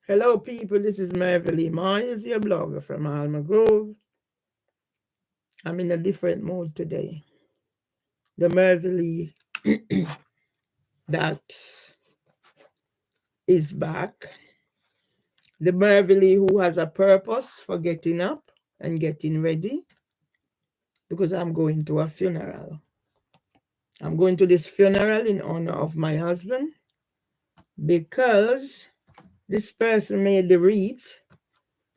Hello, people. This is Mervily Myers, your blogger from Alma Grove. I'm in a different mood today. The Mervily that is back. The Mervily who has a purpose for getting up and getting ready because I'm going to a funeral. I'm going to this funeral in honor of my husband because this person made the wreath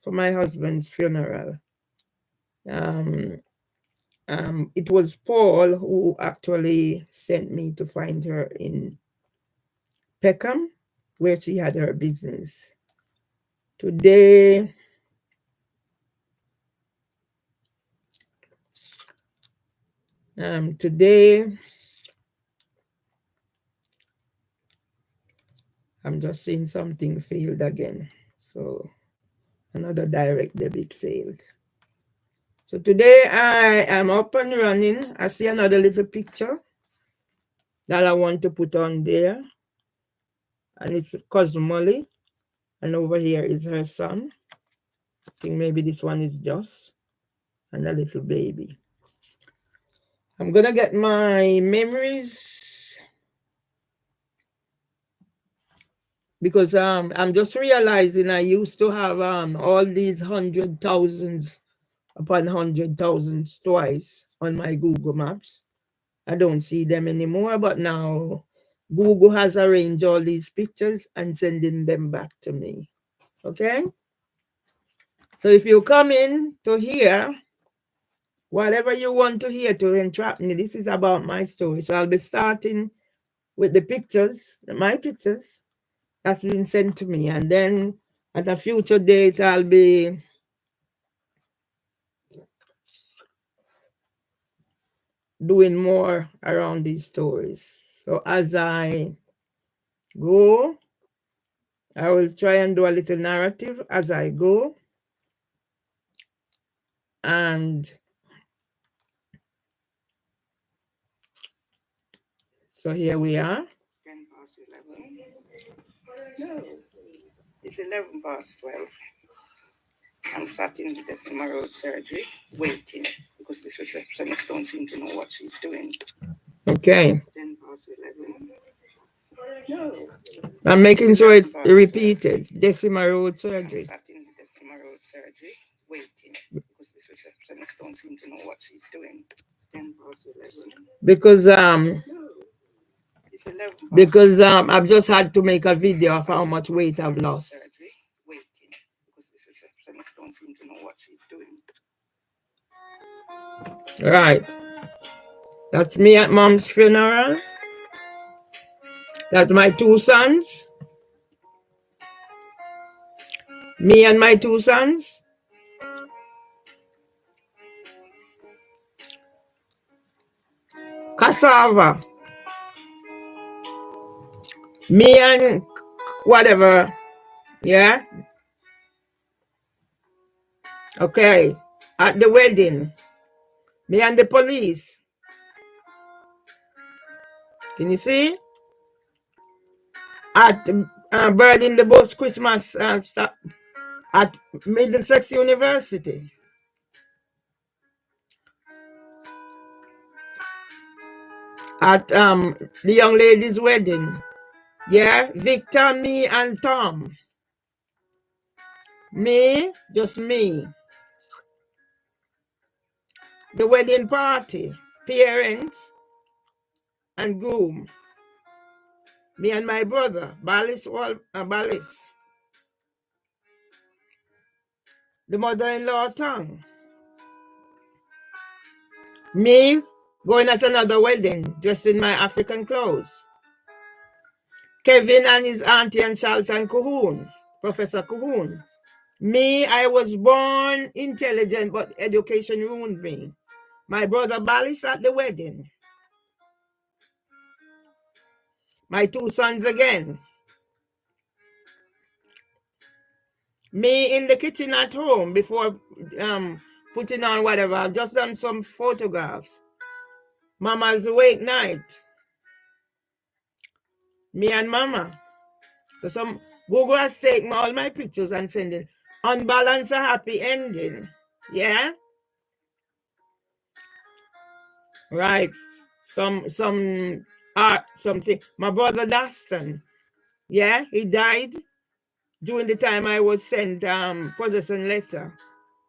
for my husband's funeral. Um, it was Paul who actually sent me to find her in Peckham, where she had her business. Today, today, I'm just seeing something failed again. So another direct debit failed. So today I am up and running. I see another little picture that I want to put on there. And it's cousin Molly. And over here is her son. I think maybe this one is Joss. And a little baby. I'm gonna get my memories because I'm just realizing I used to have all these 100,000s upon 100,000s twice on my Google Maps. I don't see them anymore, but now Google has arranged all these pictures and sending them back to me. Okay? So if you come in to hear whatever you want to hear to entrap me, this is about my story. So I'll be starting with the pictures, my pictures that's been sent to me. And then at a future date, I'll be doing more around these stories. So as I go, I will try and do a little narrative as I go. And so here we are. 10 past 11. No, it's 11 past 12. I'm sat in the Decima Road surgery waiting because this receptionist don't seem to know what she's doing. Okay. 10 past 11. No. I'm making sure it's repeated. Decima Road surgery. I'm sat in the Decima Road surgery waiting because this receptionist don't seem to know what she's doing. 10 past 11. Because I've just had to make a video of how much weight I've lost. Waiting because this receptionist don't seem to know what she's doing. Right. That's me at mom's funeral. That's my two sons. Me and my two sons. Cassava. Me and whatever. Yeah. Okay. At the wedding. Me and the police. Can you see? At Bird in the Bush Christmas stuff at Middlesex University. At the young lady's wedding. Yeah, Victor, me, and Tom. Me, just me. The wedding party, parents and groom. Me and my brother, Ballis. The mother-in-law tongue. Me going at another wedding, dressed in my African clothes. Kevin and his auntie and Charlton Cahoon, Professor Cahoon. Me, I was born intelligent, but education ruined me. My brother Ballis at the wedding. My two sons again. Me in the kitchen at home before putting on whatever. I've just done some photographs. Mama's awake night. Me and Mama. So Google has taken all my pictures and sending unbalanced a happy ending. Yeah? Right. Some art, something. My brother Daston. Yeah, he died during the time I was sent possession letter.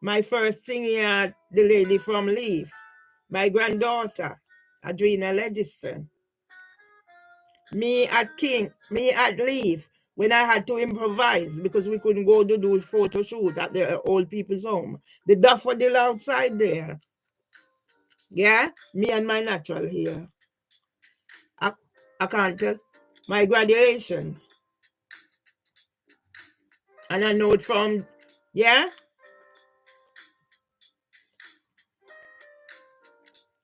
My first thing here, the lady from Leaf, my granddaughter, Adrena Legister. Me at Leaf, when I had to improvise because we couldn't go to do a photo shoot at the old people's home. The daffodil outside there. Yeah, me and my natural here. I can't tell. My graduation. And I know it from, yeah?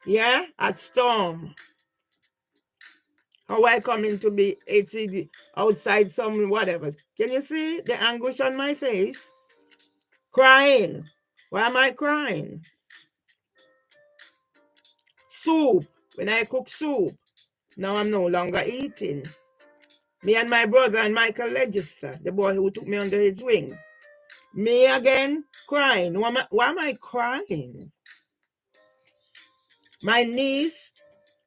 Yeah, at Storm. How I come in to be HCD outside some whatever. Can you see the anguish on my face? Crying. Why am I crying? Soup. When I cook soup, now I'm no longer eating. Me and my brother and Michael Legister, the boy who took me under his wing. Me again, crying. Why am I crying? My niece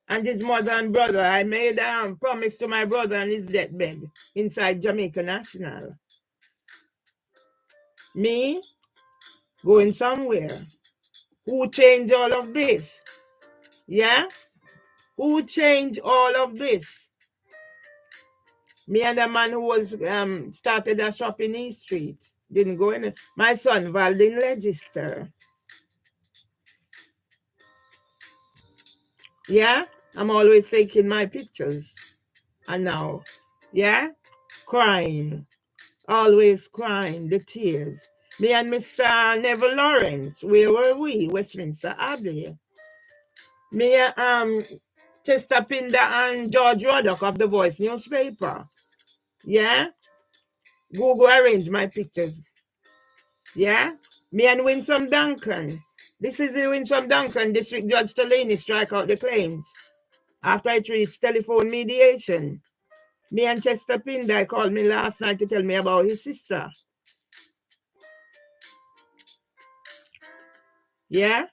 and his mother and brother, I made a promise to my brother on his deathbed inside Jamaica National. Me going somewhere. Who changed all of this? Yeah? Who changed all of this? Me and the man who was started a shop in East Street. Didn't go in. My son, Valdin Legister. Yeah? I'm always taking my pictures. And now, yeah? Crying. Always crying, the tears. Me and Mr. Neville Lawrence, where were we? Westminster Abbey. Me Chester Pinder and George Roddock of the Voice newspaper. Yeah? Google arrange my pictures. Yeah? Me and Winsome Duncan. This is the Winsome Duncan. District Judge Tolini strike out the claims. After it reached telephone mediation. Me and Chester Pinder called me last night to tell me about his sister. Yeah?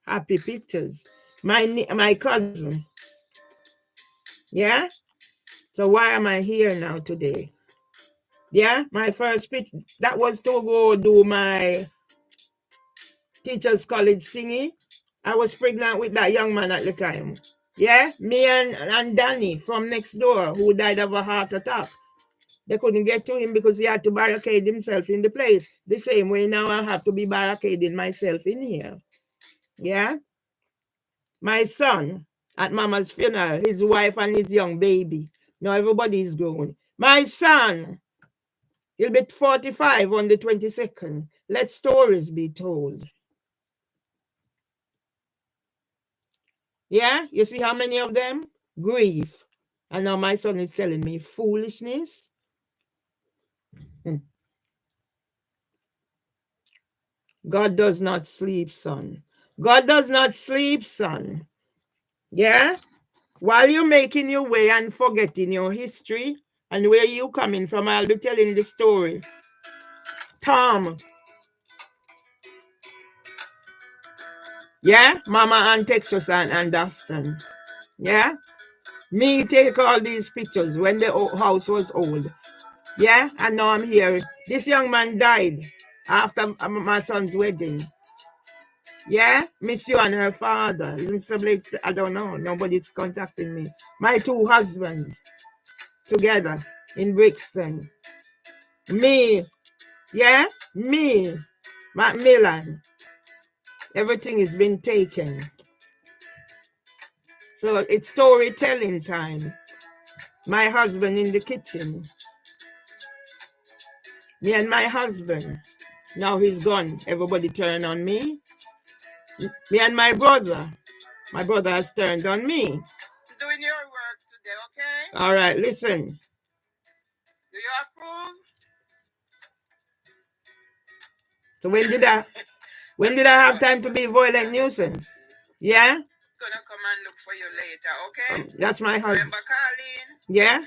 Happy pictures. My cousin. Yeah? So why am I here now today? Yeah? My first picture, that was to go do my teacher's college thingy. I was pregnant with that young man at the time. Yeah? Me and Danny from next door who died of a heart attack. They couldn't get to him because he had to barricade himself in the place. The same way now I have to be barricading myself in here. Yeah? My son at Mama's funeral, his wife and his young baby. Now everybody is grown. My son, he'll be 45 on the 22nd. Let stories be told. Yeah, you see how many of them? Grief. And now my son is telling me foolishness. God does not sleep, son. God does not sleep, son. Yeah? While you're making your way and forgetting your history and where you coming from, I'll be telling the story. Tom. Yeah? Mama and Texas and Dustin. Yeah? Me take all these pictures when the house was old. Yeah? And now I'm here. This young man died after my son's wedding. Yeah? Miss you and her father. Mr. Blake, I don't know. Nobody's contacting me. My two husbands together in Brixton. Me. Yeah? Me. Macmillan. Everything has been taken. So it's storytelling time. My husband in the kitchen. Me and my husband. Now he's gone. Everybody turned on me. Me and my brother. My brother has turned on me. Doing your work today, okay? All right, listen. Do you approve? So when did I have time to be violent nuisance? Yeah? Gonna come and look for you later, okay? That's my husband. Remember Carleen? Yeah?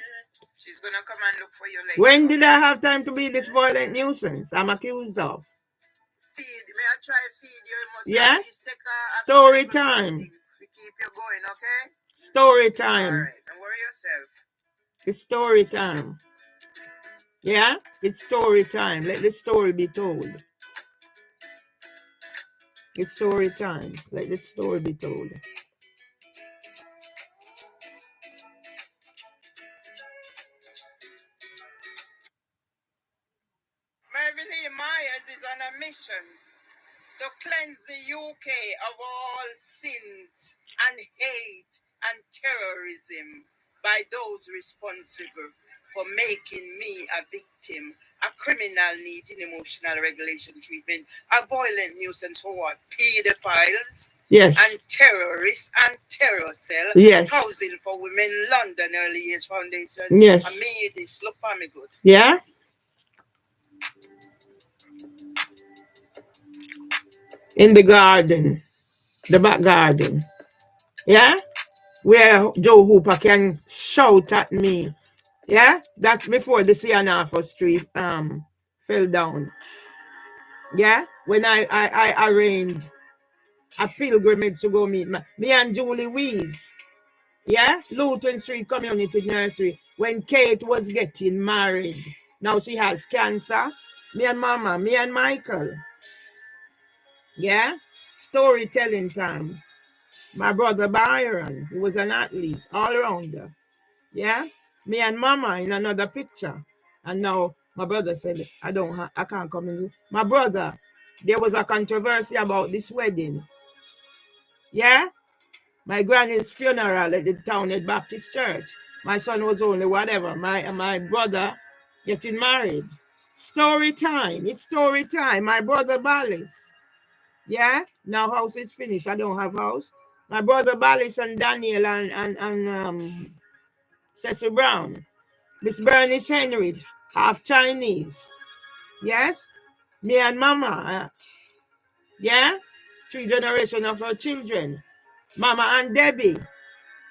She She's gonna come and look for you later. When did I have time to be this violent nuisance I'm accused of? May I try feed you? You must Yeah? at least take a Story something time. to keep you going, okay? Story time. Alright, don't worry yourself. It's story time. Yeah? It's story time. Let the story be told. It's story time. Let the story be told. Mary Lee Myers is on a mission to cleanse the UK of all sins and hate and terrorism by those responsible for making me a victim, a criminal needing emotional regulation treatment, a violent nuisance for what? Pedophiles? Yes. And terrorists and terror cell. Yes. Housing for Women, London Early Years Foundation. Yes. And me this, look for me good. Yeah? In the garden. The back garden. Yeah? Where Joe Hooper can shout at me. Yeah? That's before the Sianafa Street fell down. Yeah? When I arranged a pilgrimage to go meet me and Julie Wees. Yeah? Luton Street Community Nursery. When Kate was getting married. Now she has cancer. Me and Mama. Me and Michael. Yeah? Storytelling time. My brother Byron, he was an athlete, all rounder. Yeah? Me and Mama in another picture. And now my brother said, I can't come in. My brother, there was a controversy about this wedding. Yeah? My granny's funeral at the Townhead Baptist Church. My son was only whatever. My brother getting married. Story time. It's story time. My brother Ballis. Yeah? Now house is finished. I don't have house. My brother Ballis and Daniel and Cecil Brown. Miss Bernice Henry, half Chinese. Yes? Me and Mama. Yeah? 3 generations of her children. Mama and Debbie.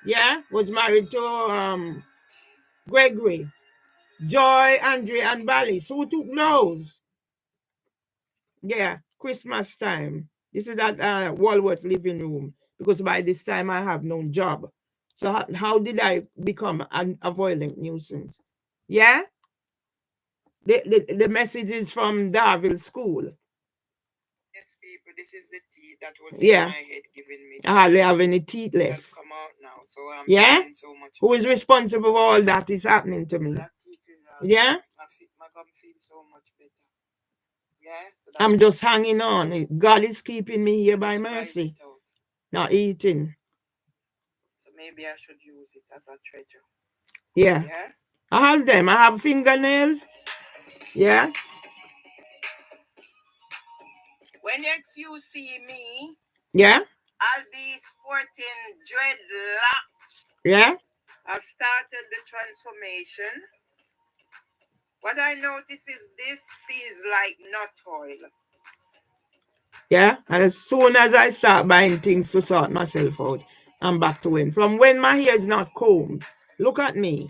Yeah? Was married to Gregory. Joy, Andre, and Ballis. Who took those? Yeah, Christmas time. This is at Walworth living room. Because by this time I have no job. So how did I become a violent nuisance? Yeah? The message is from Darville School. Yes, people, this is the tea that was Yeah. in my head giving me. I hardly have any teeth It has left. come out now, so I'm Yeah? feeling so much. Who is responsible for all that is happening to me? That teeth is out. Yeah? My gum feels so much better. Yeah? So I'm just hanging on. God is keeping me here by just write mercy. it out. Not eating. So maybe I should use it as a treasure. Yeah. Yeah? I have them. I have fingernails. Yeah. When next you see me, Yeah. I'll be sporting dreadlocks. Yeah. I've started the transformation. What I notice is this feels like nut oil. Yeah. And as soon as I start buying things to sort myself out, I'm back to when. From when my hair is not combed. Look at me.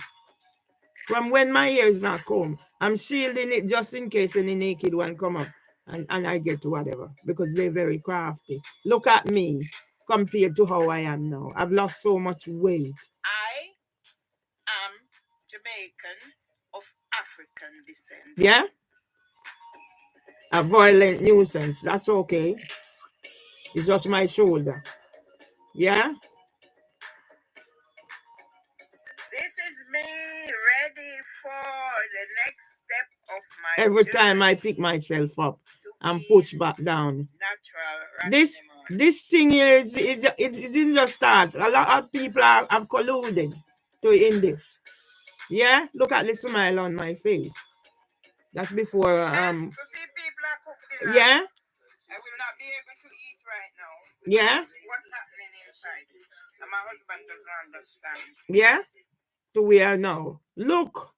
From when my hair is not combed. I'm shielding it just in case any naked one come up and I get whatever. Because they're very crafty. Look at me compared to how I am now. I've lost so much weight. I am Jamaican of African descent. Yeah? A violent nuisance. That's okay. It's just my shoulder. Yeah? This is me ready for the next step of my Every journey time I pick myself up to and be push back down. natural This thing here, it didn't just start. A lot of people have colluded in this. Yeah? Look at the smile on my face. That's before, So see, people are cooking. yeah? I will not be able to eat right now. Yeah? What's happening inside? And my husband doesn't understand. Yeah? So we are now. Look.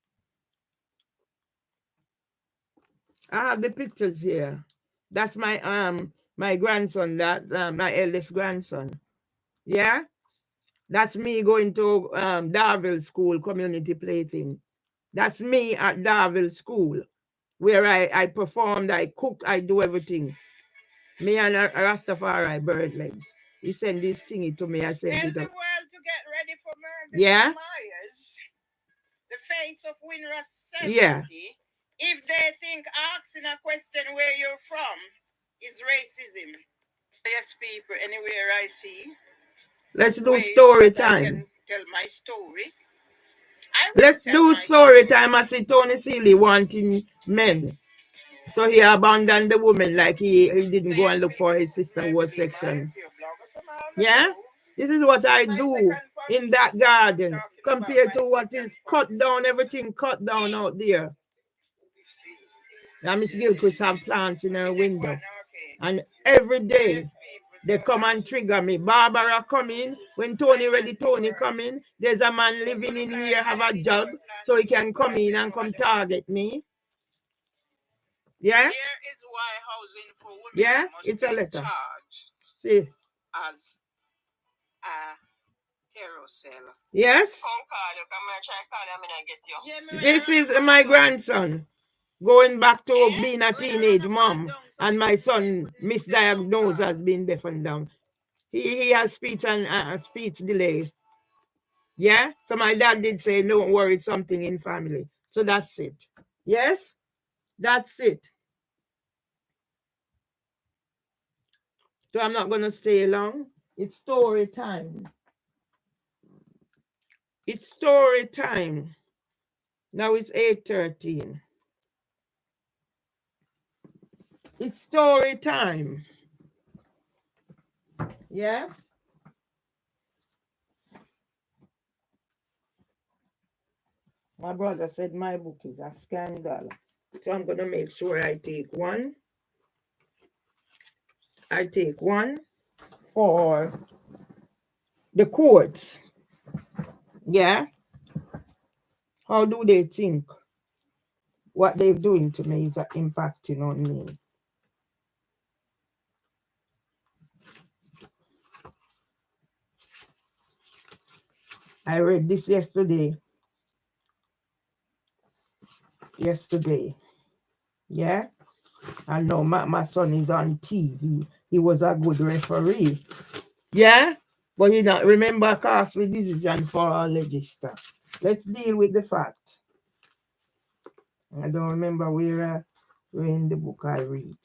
I have the pictures here. That's my grandson, that my eldest grandson. Yeah? That's me going to Darville School community plaything. That's me at Darville School, where I performed, I cook, I do everything. Me and a Rastafari bird legs. He sent this thingy to me. I sent Tell it the up. world to get ready for Murder Yeah? Myers, the face of Winra 70. Yeah. If they think asking a question where you're from is racism. Yes, people, anywhere I see. Let's do ways story that I time. can tell my story. I will Let's tell do my story time. I see Tony Seeley wanting men. So he abandoned the woman, like he didn't go and look for his sister who was section. Yeah? This is what I do in that garden compared to what is cut down, everything cut down out there. Now Miss Gilchrist have plants in her window. And every day they come and trigger me. Barbara come in. When Tony ready, Tony come in. There's a man living in here, have a job, so he can come in and come target me. Yeah? Here is why housing for women Yeah? must It's a be letter. charged See? as a terror cell. Yes? This is my grandson going back to being a teenage mom, and my son misdiagnosed as being deaf and dumb. He has speech and speech delay. Yeah? So my dad did say, don't worry, it's something in family. So that's it. Yes? That's it. So I'm not going to stay long. It's story time. It's story time. Now it's 8:13. It's story time. Yeah? My brother said my book is a scandal. So I'm going to make sure I take one. I take one for the courts. Yeah? How do they think what they're doing to me is impacting on me? I read this yesterday. Yeah? I know my son is on TV. He was a good referee. Yeah? But he not remember costly decision for our legislature. Let's deal with the fact. I don't remember where in the book I read.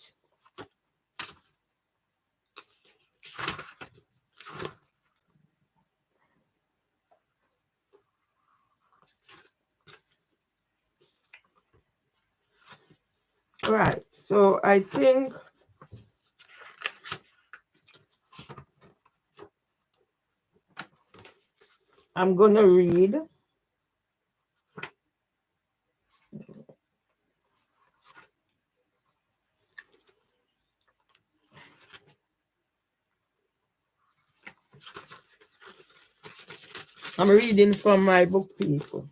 Right. So I think I'm going to read I'm reading from my book, people.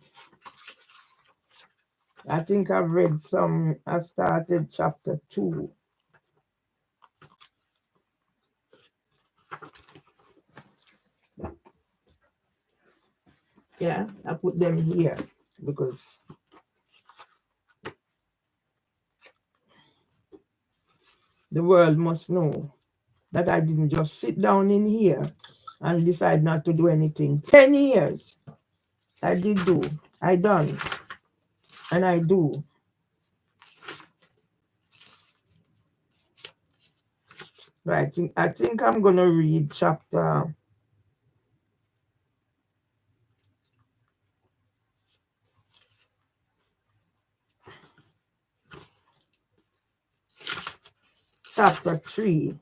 I think I've read some, I started chapter 2. Yeah, I put them here because the world must know that I didn't just sit down in here and decide not to do anything. 10 years I did do. I done. And I do. Right. I think I'm going to read chapter 3.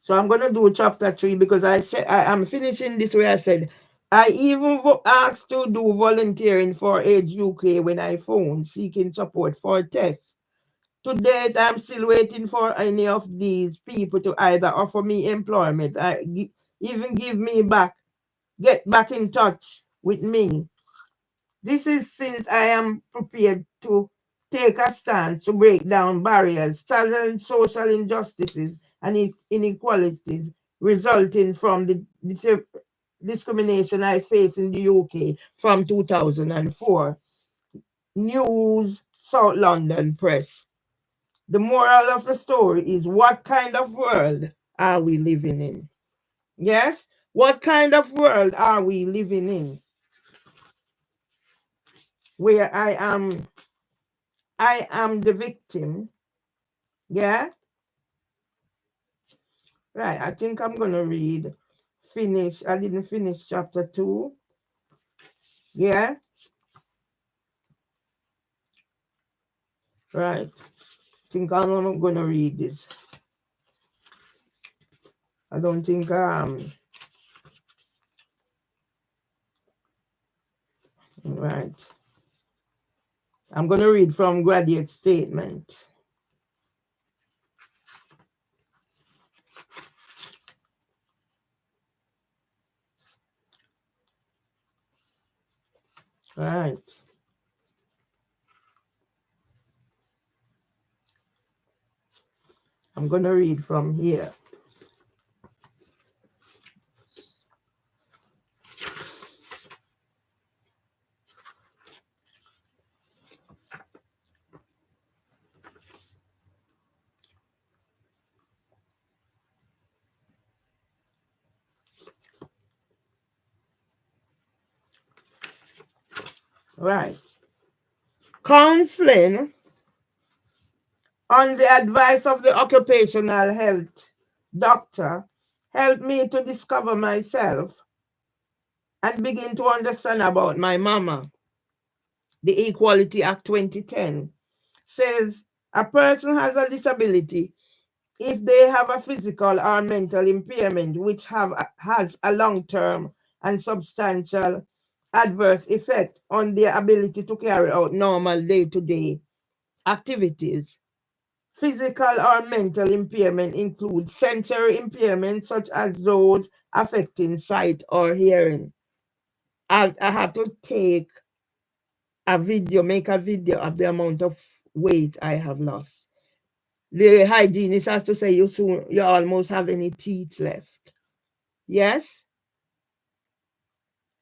So I'm going to do chapter 3 because I said I'm finishing this way. I said, I even asked to do volunteering for Age UK when I phoned seeking support for tests. To date, I'm still waiting for any of these people to either offer me employment, even get back in touch with me. This is since I am prepared to take a stand to break down barriers, challenge social injustices and inequalities resulting from the discrimination I face in the UK from 2004. News, South London Press. The moral of the story is, what kind of world are we living in? Yes? What kind of world are we living in? Where I am the victim. Yeah? Right. I think I'm gonna finish. I didn't finish chapter 2. Yeah? Right. I think I'm gonna read this. I don't think right. I'm gonna read from Graduate Statement. Right. I'm gonna read from here. Right. Counseling on the advice of the occupational health doctor helped me to discover myself and begin to understand about my mama. The Equality Act 2010 says a person has a disability if they have a physical or mental impairment which has a long-term and substantial adverse effect on their ability to carry out normal day-to-day activities. Physical or mental impairment includes sensory impairment such as those affecting sight or hearing. I have to make a video of the amount of weight I have lost. The hygienist has to say you almost have any teeth left. Yes,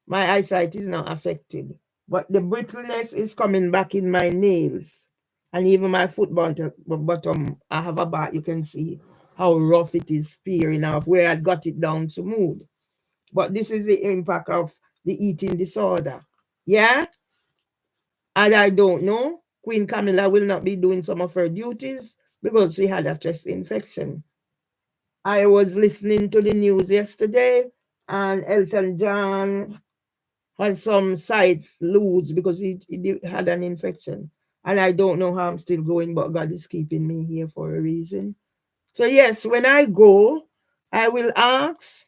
my eyesight is not affected, but the brittleness is coming back in my nails and even my foot bottom. I have a back. You can see how rough it is spearing off where I got it down smooth. But this is the impact of the eating disorder. Yeah, and I don't know. Queen Camilla will not be doing some of her duties because she had a chest infection. I was listening to the news yesterday, and Elton John has some sight loose because he had an infection. And I don't know how I'm still going, but God is keeping me here for a reason. So, yes, when I go, I will ask,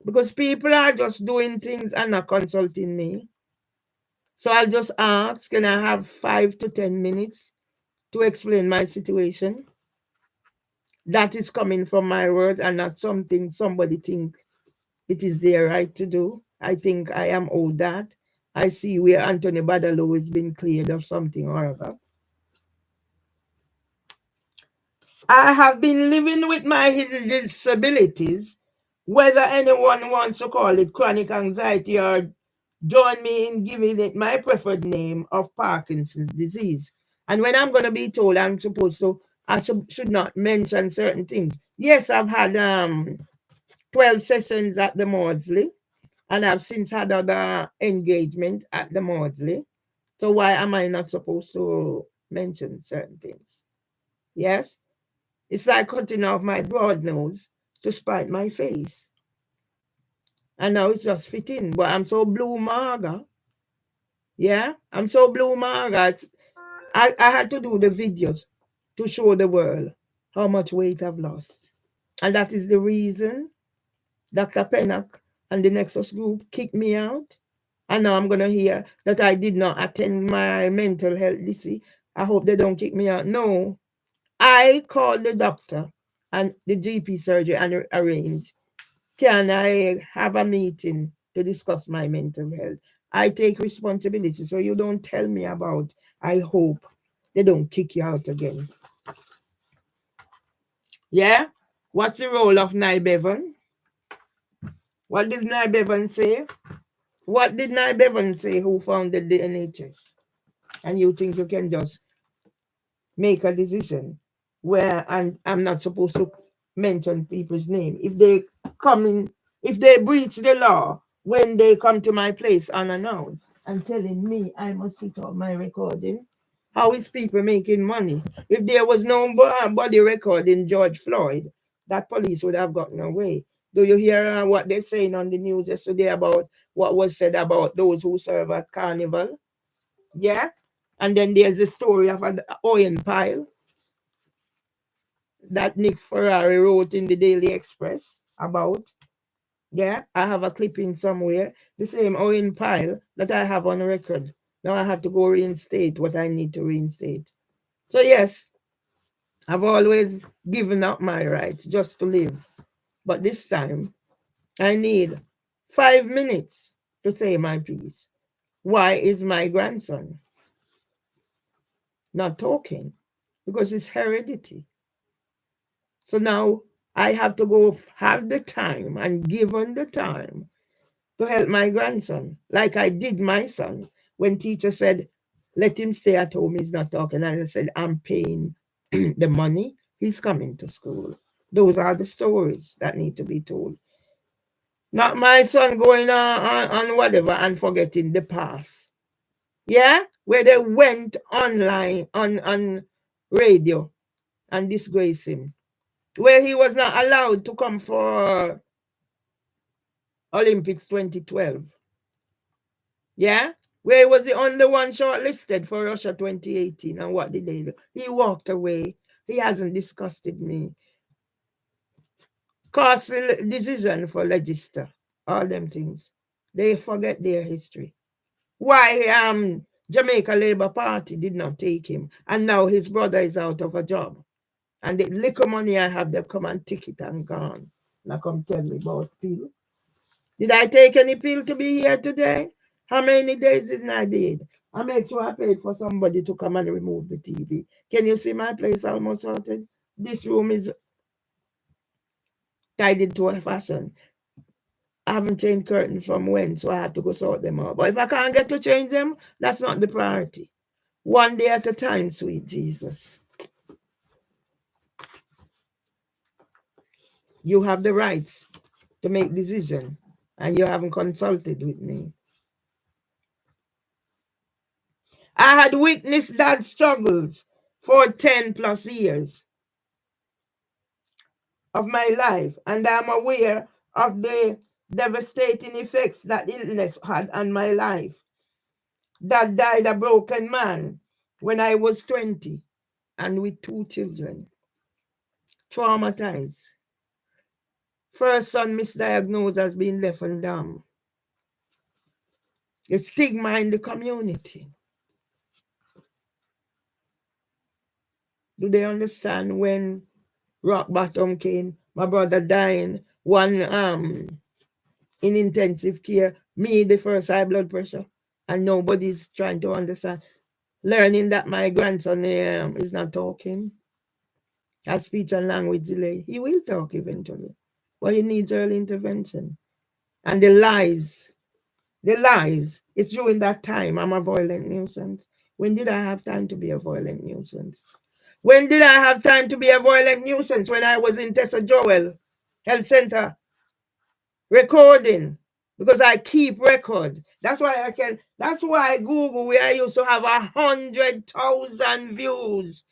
because people are just doing things and not consulting me. So I'll just ask, can I have 5 to 10 minutes to explain my situation? That is coming from my word and not something somebody think it is their right to do. I think I am owed that. I see where Anthony Badalo has been cleared of something or other. I have been living with my hidden disabilities, whether anyone wants to call it chronic anxiety or join me in giving it my preferred name of Parkinson's disease. And when I'm going to be told I'm supposed to, I should not mention certain things. Yes, I've had 12 sessions at the Maudsley, and I've since had other engagement at the Maudsley. So why am I not supposed to mention certain things? Yes? It's like cutting off my broad nose to spite my face. And now it's just fitting. But I'm so blue Marga. Yeah? I'm so blue Marga. I had to do the videos to show the world how much weight I've lost. And that is the reason Dr. Pennock and the Nexus group kicked me out. And now I'm going to hear that I did not attend my mental health DC. I hope they don't kick me out. No, I called the doctor and the GP surgery and arranged. Can I have a meeting to discuss my mental health? I take responsibility. So you don't tell me about, I hope they don't kick you out again. Yeah? What's the role of Nye Bevan? What did Nye Bevan say? What did Nye Bevan say who founded the NHS? And you think you can just make a decision where, and I'm not supposed to mention people's name, if they come in, if they breach the law when they come to my place unannounced and telling me I must switch off my recording, how is people making money? If there was no body recording George Floyd, that police would have gotten away. Do you hear what they're saying on the news yesterday about what was said about those who serve at Carnival? Yeah? And then there's the story of an Owen pile that Nick Ferrari wrote in the Daily Express about. Yeah, I have a clipping somewhere. The same Owen pile that I have on record. Now I have to go reinstate what I need to reinstate. So yes, I've always given up my rights just to live. But this time, I need 5 minutes to say my piece. Why is my grandson not talking? Because it's heredity. So now I have to go have the time and given the time to help my grandson, like I did my son. When teacher said, let him stay at home, he's not talking. And I said, I'm paying the money, he's coming to school. Those are the stories that need to be told. Not my son going on whatever and forgetting the past. Yeah? Where they went online on radio and disgrace him. Where he was not allowed to come for Olympics 2012. Yeah? Where he was the only one shortlisted for Russia 2018. And what did they do? He walked away. He hasn't disgusted me. Costly decision for Legister. All them things. They forget their history. Why Jamaica Labour Party did not take him. And now his brother is out of a job. And the little money I have, they come and take it and gone. Now come tell me about pill. Did I take any pill to be here today? How many days did I did? I make sure I paid for somebody to come and remove the TV. Can you see my place almost sorted? This room is tidied to a fashion. I haven't changed curtains from when, so I have to go sort them out. But if I can't get to change them, that's not the priority. One day at a time, sweet Jesus. You have the rights to make decisions, and you haven't consulted with me. I had witnessed that struggles for 10 plus years of my life, and I'm aware of the devastating effects that illness had on my life. Dad died a broken man when I was 20 and with 2 children. Traumatized. First son misdiagnosed as being deaf and dumb. The stigma in the community. Do they understand when rock bottom came? My brother dying, one in intensive care, me the first high blood pressure, and nobody's trying to understand. Learning that my grandson is not talking, has speech and language delay. He will talk eventually, but he needs early intervention. And the lies, it's during that time I'm a violent nuisance. When did I have time to be a violent nuisance? When did I have time to be a violent nuisance? When I was in Tessa Joel Health Center recording, because I keep records. That's why Google, where I used to have 100,000 views,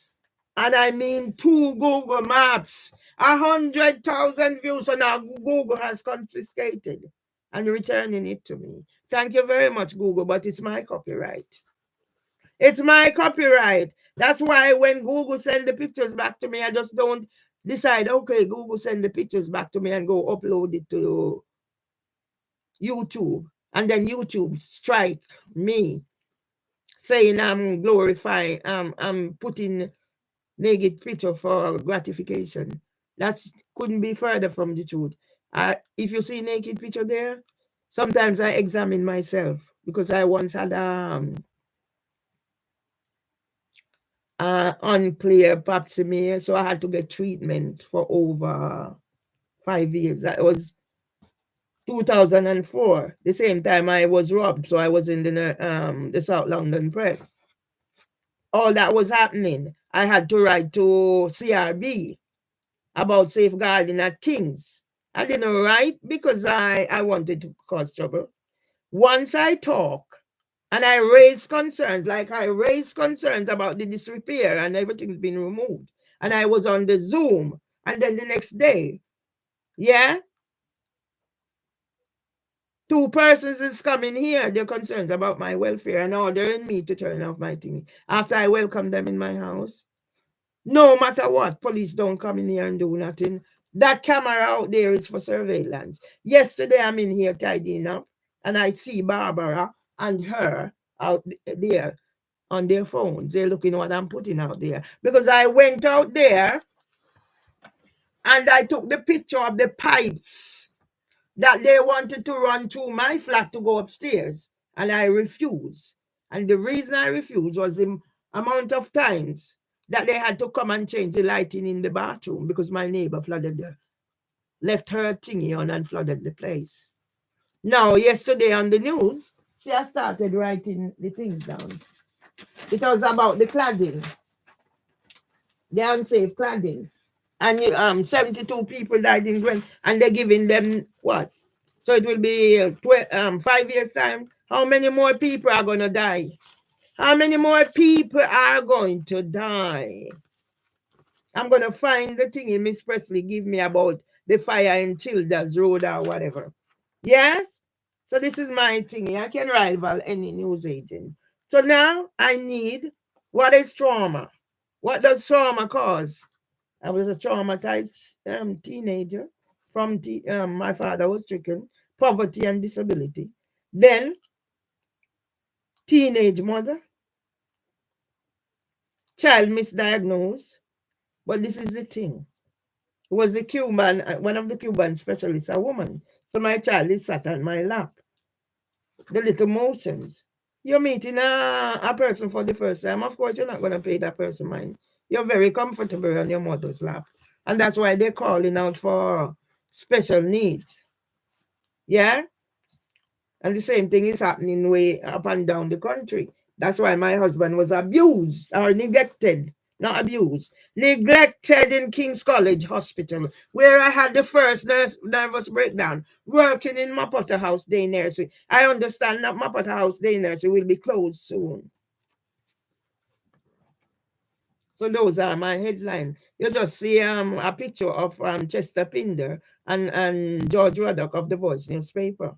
and I mean 2 Google Maps, 100,000 views, so now Google has confiscated and returning it to me. Thank you very much, Google, but it's my copyright. It's my copyright. That's why when Google send the pictures back to me, I just don't decide, okay, Google send the pictures back to me and go upload it to YouTube. And then YouTube strike me saying I'm glorifying, I'm putting naked picture for gratification. That couldn't be further from the truth. If you see naked picture there, sometimes I examine myself. because I once had unclear pap smear, so I had to get treatment for over 5 years. That was 2004, the same time I was robbed, so I was in the South London Press. All that was happening. I had to write to CRB about safeguarding at King's. I didn't write because I wanted to cause trouble. Once I talk and I raise concerns, like I raised concerns about the disrepair and everything's been removed, and I was on the Zoom, and then the next day, yeah, 2 persons is coming here. They're concerned about my welfare and ordering me to turn off my thing after I welcome them in my house. No matter what, police don't come in here and do nothing. That camera out there is for surveillance. Yesterday, I'm in here tidying up, and I see Barbara and her out there on their phones. They're looking what I'm putting out there. Because I went out there and I took the picture of the pipes that they wanted to run through my flat to go upstairs. And I refused. And the reason I refused was the amount of times that they had to come and change the lighting in the bathroom because my neighbor left her thingy on and flooded the place. Now, yesterday on the news, see, I started writing the things down. It was about the cladding, the unsafe cladding. And 72 people died in Gwen, and they're giving them what? So it will be 5 years' time. How many more people are going to die? How many more people are going to die? I'm going to find the thing in Miss Presley give me about the fire in Childers Road or whatever. Yes? So this is my thing. I can rival any news agent. So now I need, what is trauma? What does trauma cause? I was a traumatized teenager from my father was stricken, poverty and disability. Then teenage mother, child misdiagnosed. But this is the thing. It was the Cuban, one of the Cuban specialists, a woman. So my child is sat on my lap. The little motions. You're meeting a person for the first time. Of course, you're not going to pay that person mind. You're very comfortable on your mother's lap. And that's why they're calling out for special needs. Yeah? And the same thing is happening way up and down the country. That's why my husband was abused or neglected. Not abused. Neglected in King's College Hospital, where I had the first nervous breakdown, working in Mapota House Day Nursery. I understand that Mapota House Day Nursery will be closed soon. So those are my headlines. You just see a picture of Chester Pinder and George Ruddock of the Voice newspaper.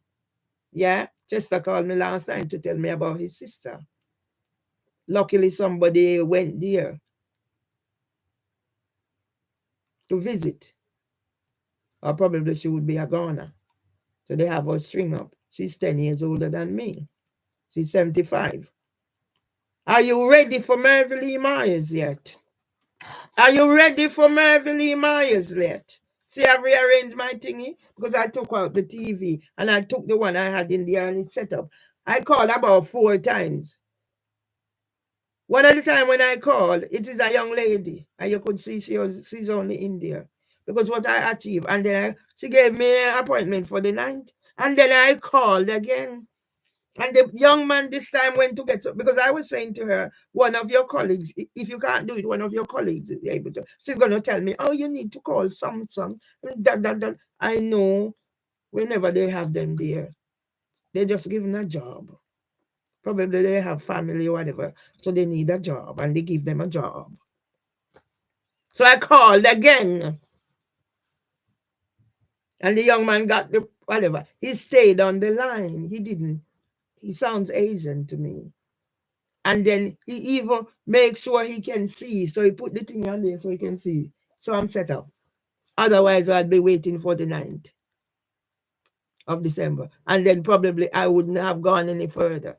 Yeah, Chester called me last time to tell me about his sister. Luckily, somebody went there to visit. Or probably she would be a goner. So they have her string up. She's 10 years older than me. She's 75. Are you ready for Mervyn Lee Myers yet? Are you ready for Mervyn Lee Myers yet? See, I've rearranged my thingy because I took out the TV and I took the one I had in the early setup. I called about 4 times. One of the time when I called, it is a young lady, and you could see she's only in there because what I achieved. And then she gave me an appointment for the 9th. And then I called again. And the young man this time went to get up because I was saying to her, one of your colleagues, if you can't do it, one of your colleagues is able to. She's going to tell me, oh, you need to call Samsung. I know whenever they have them there, they just give them a job. Probably they have family or whatever, so they need a job and they give them a job. So I called again. And the young man got the whatever. He stayed on the line. He didn't. He sounds Asian to me. And then he even makes sure he can see. So he put the thing on there so he can see. So I'm set up. Otherwise, I'd be waiting for the 9th of December. And then probably I wouldn't have gone any further.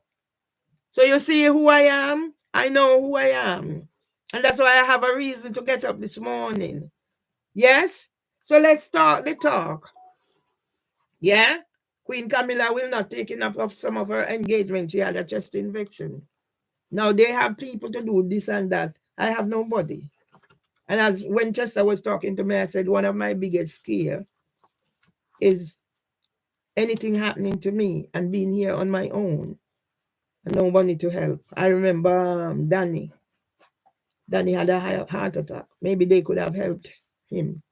So you see who I am? I know who I am. And that's why I have a reason to get up this morning. Yes? So let's start the talk. Yeah? Queen Camilla will not take enough of some of her engagement. She had a chest infection. Now they have people to do this and that. I have nobody. And as when Chester was talking to me, I said one of my biggest scare is anything happening to me and being here on my own and nobody to help. I remember Danny. Danny had a heart attack. Maybe they could have helped him,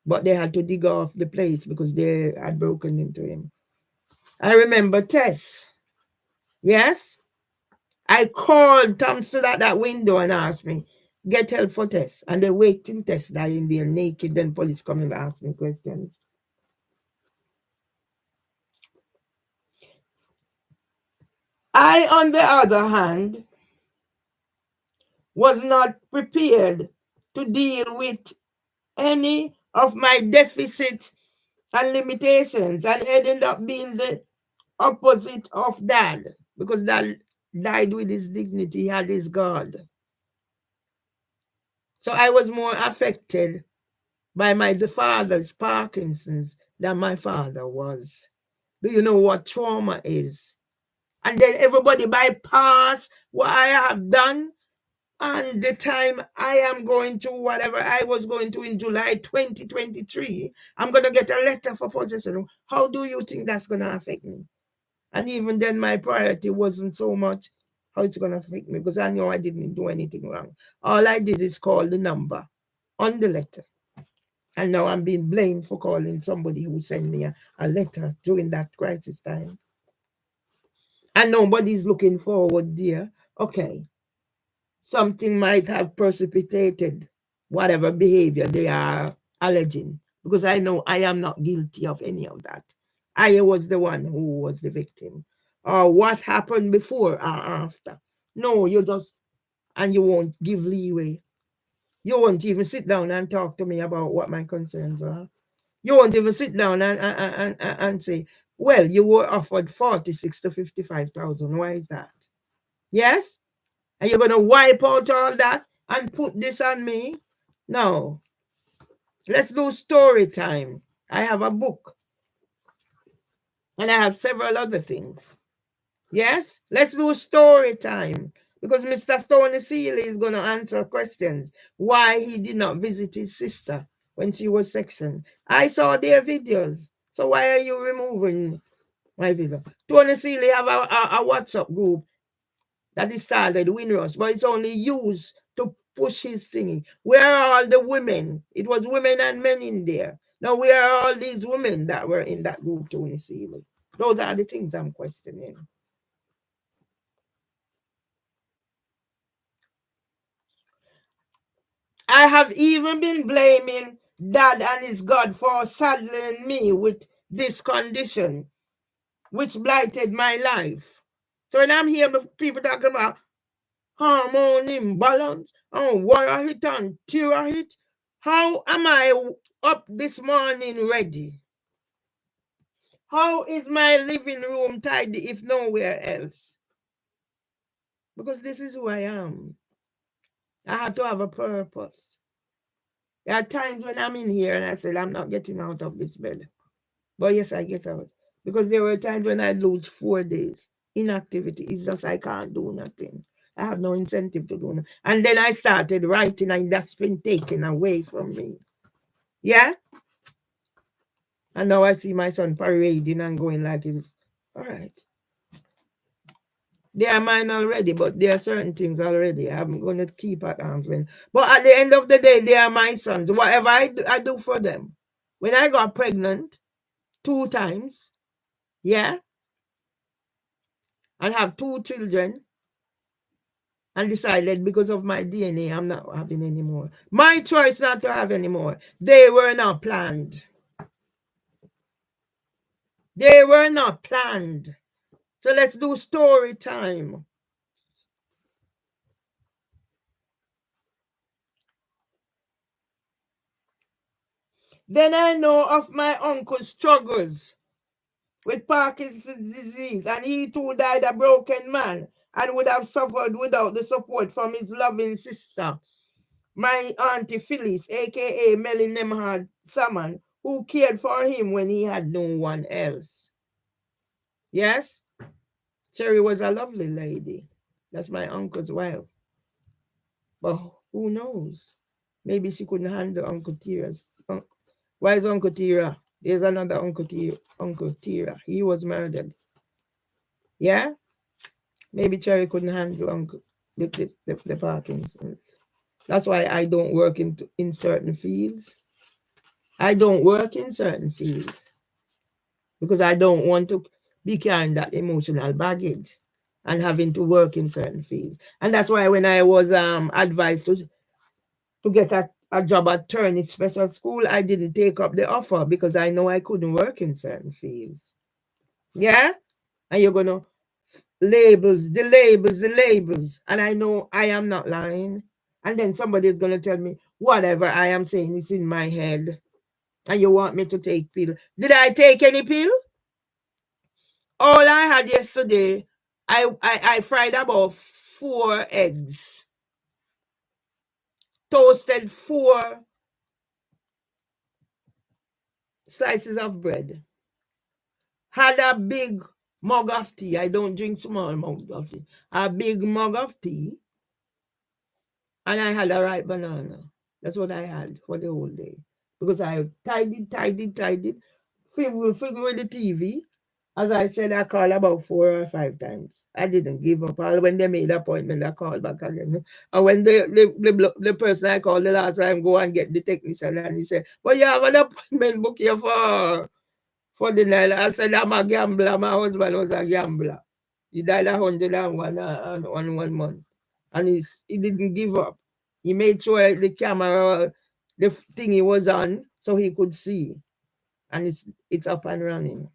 but they had to dig off the place because they had broken into him. I remember Tess. Yes? I called Tom stood at that window and asked me, get help for Tess. And they wait till Tess die in there naked, then police come and ask me questions. I, on the other hand, was not prepared to deal with any of my deficits and limitations, and it ended up being the opposite of Dad, because Dad died with his dignity, he had his God. So I was more affected by my father's Parkinson's than my father was. Do you know what trauma is? And then everybody bypass what I have done. And the time I am going to whatever I was going to in July 2023, I'm going to get a letter for possession. How do you think that's going to affect me? And even then, my priority wasn't so much how it's going to affect me, because I know I didn't do anything wrong. All I did is call the number on the letter. And now I'm being blamed for calling somebody who sent me a letter during that crisis time. And nobody's looking forward, dear. Okay. Something might have precipitated whatever behavior they are alleging, because I know I am not guilty of any of that. I was the one who was the victim. Or what happened before or after. No, you just, and you won't give leeway. You won't even sit down and talk to me about what my concerns are. You won't even sit down and say, well, you were offered 46 to 55,000. Why is that? Yes? And you're going to wipe out all that and put this on me? No. Let's do story time. I have a book. And I have several other things. Yes? Let's do story time. Because Mr. Stoney Seeley is going to answer questions. Why he did not visit his sister when she was sectioned. I saw their videos. So why are you removing my video? Tony Seeley have a WhatsApp group that he started, Windrush, but it's only used to push his thingy. Where are all the women? It was women and men in there. Now, where are all these women that were in that group, Tony Seeley? Those are the things I'm questioning. I have even been blaming Dad and his God for saddling me with this condition, which blighted my life. So when I'm hearing people talking about hormone imbalance and water hit and tear hit, how am I up this morning ready? How is my living room tidy if nowhere else? Because this is who I am. I have to have a purpose. There are times when I'm in here and I said, I'm not getting out of this bed. But yes, I get out. Because there were times when I lose 4 days. Inactivity. It's just I can't do nothing. I have no incentive to do nothing. And then I started writing, and that's been taken away from me. Yeah? And now I see my son parading and going like it's all right. They are mine already, but there are certain things already I'm going to keep at arm's length. But at the end of the day, they are my sons. Whatever I do for them. When I got pregnant 2 times, yeah, and have 2 children, and decided because of my DNA, I'm not having any more. My choice not to have any more. They were not planned. They were not planned. So let's do story time. Then I know of my uncle's struggles with Parkinson's disease, and he too died a broken man and would have suffered without the support from his loving sister, my auntie Phyllis, aka Melly Nemhard Saman, who cared for him when he had no one else. Yes? Cherry was a lovely lady. That's my uncle's wife. But who knows? Maybe she couldn't handle Uncle Tira's. Why is Uncle Tira? There's another Uncle Tira. Uncle Tira. He was murdered. Yeah? Maybe Cherry couldn't handle the Parkinson's. That's why I don't work in certain fields. I don't work in certain fields because I don't want to be carrying that emotional baggage and having to work in certain fields. And that's why when I was advised to get a job at Turnit Special School, I didn't take up the offer because I know I couldn't work in certain fields. Yeah? And you're going to labels, the labels, the labels. And I know I am not lying. And then somebody is going to tell me whatever I am saying is in my head. And you want me to take pill. Did I take any pill? All I had yesterday, I fried about 4 eggs, toasted 4 slices of bread, had a big mug of tea. I don't drink small mugs of tea. A big mug of tea, and I had a ripe banana. That's what I had for the whole day. Because I tidied. Figure with the TV. As I said, I called about 4 or 5 times. I didn't give up. All when they made the appointment, I called back again. And when the person I called the last time go and get the technician, and he said, "Well, you have an appointment book here for the night." I said, "I'm a gambler. My husband was a gambler. He died 101 on 1 month. And he didn't give up. He made sure the camera, the thing he was on, so he could see. And it's up and running.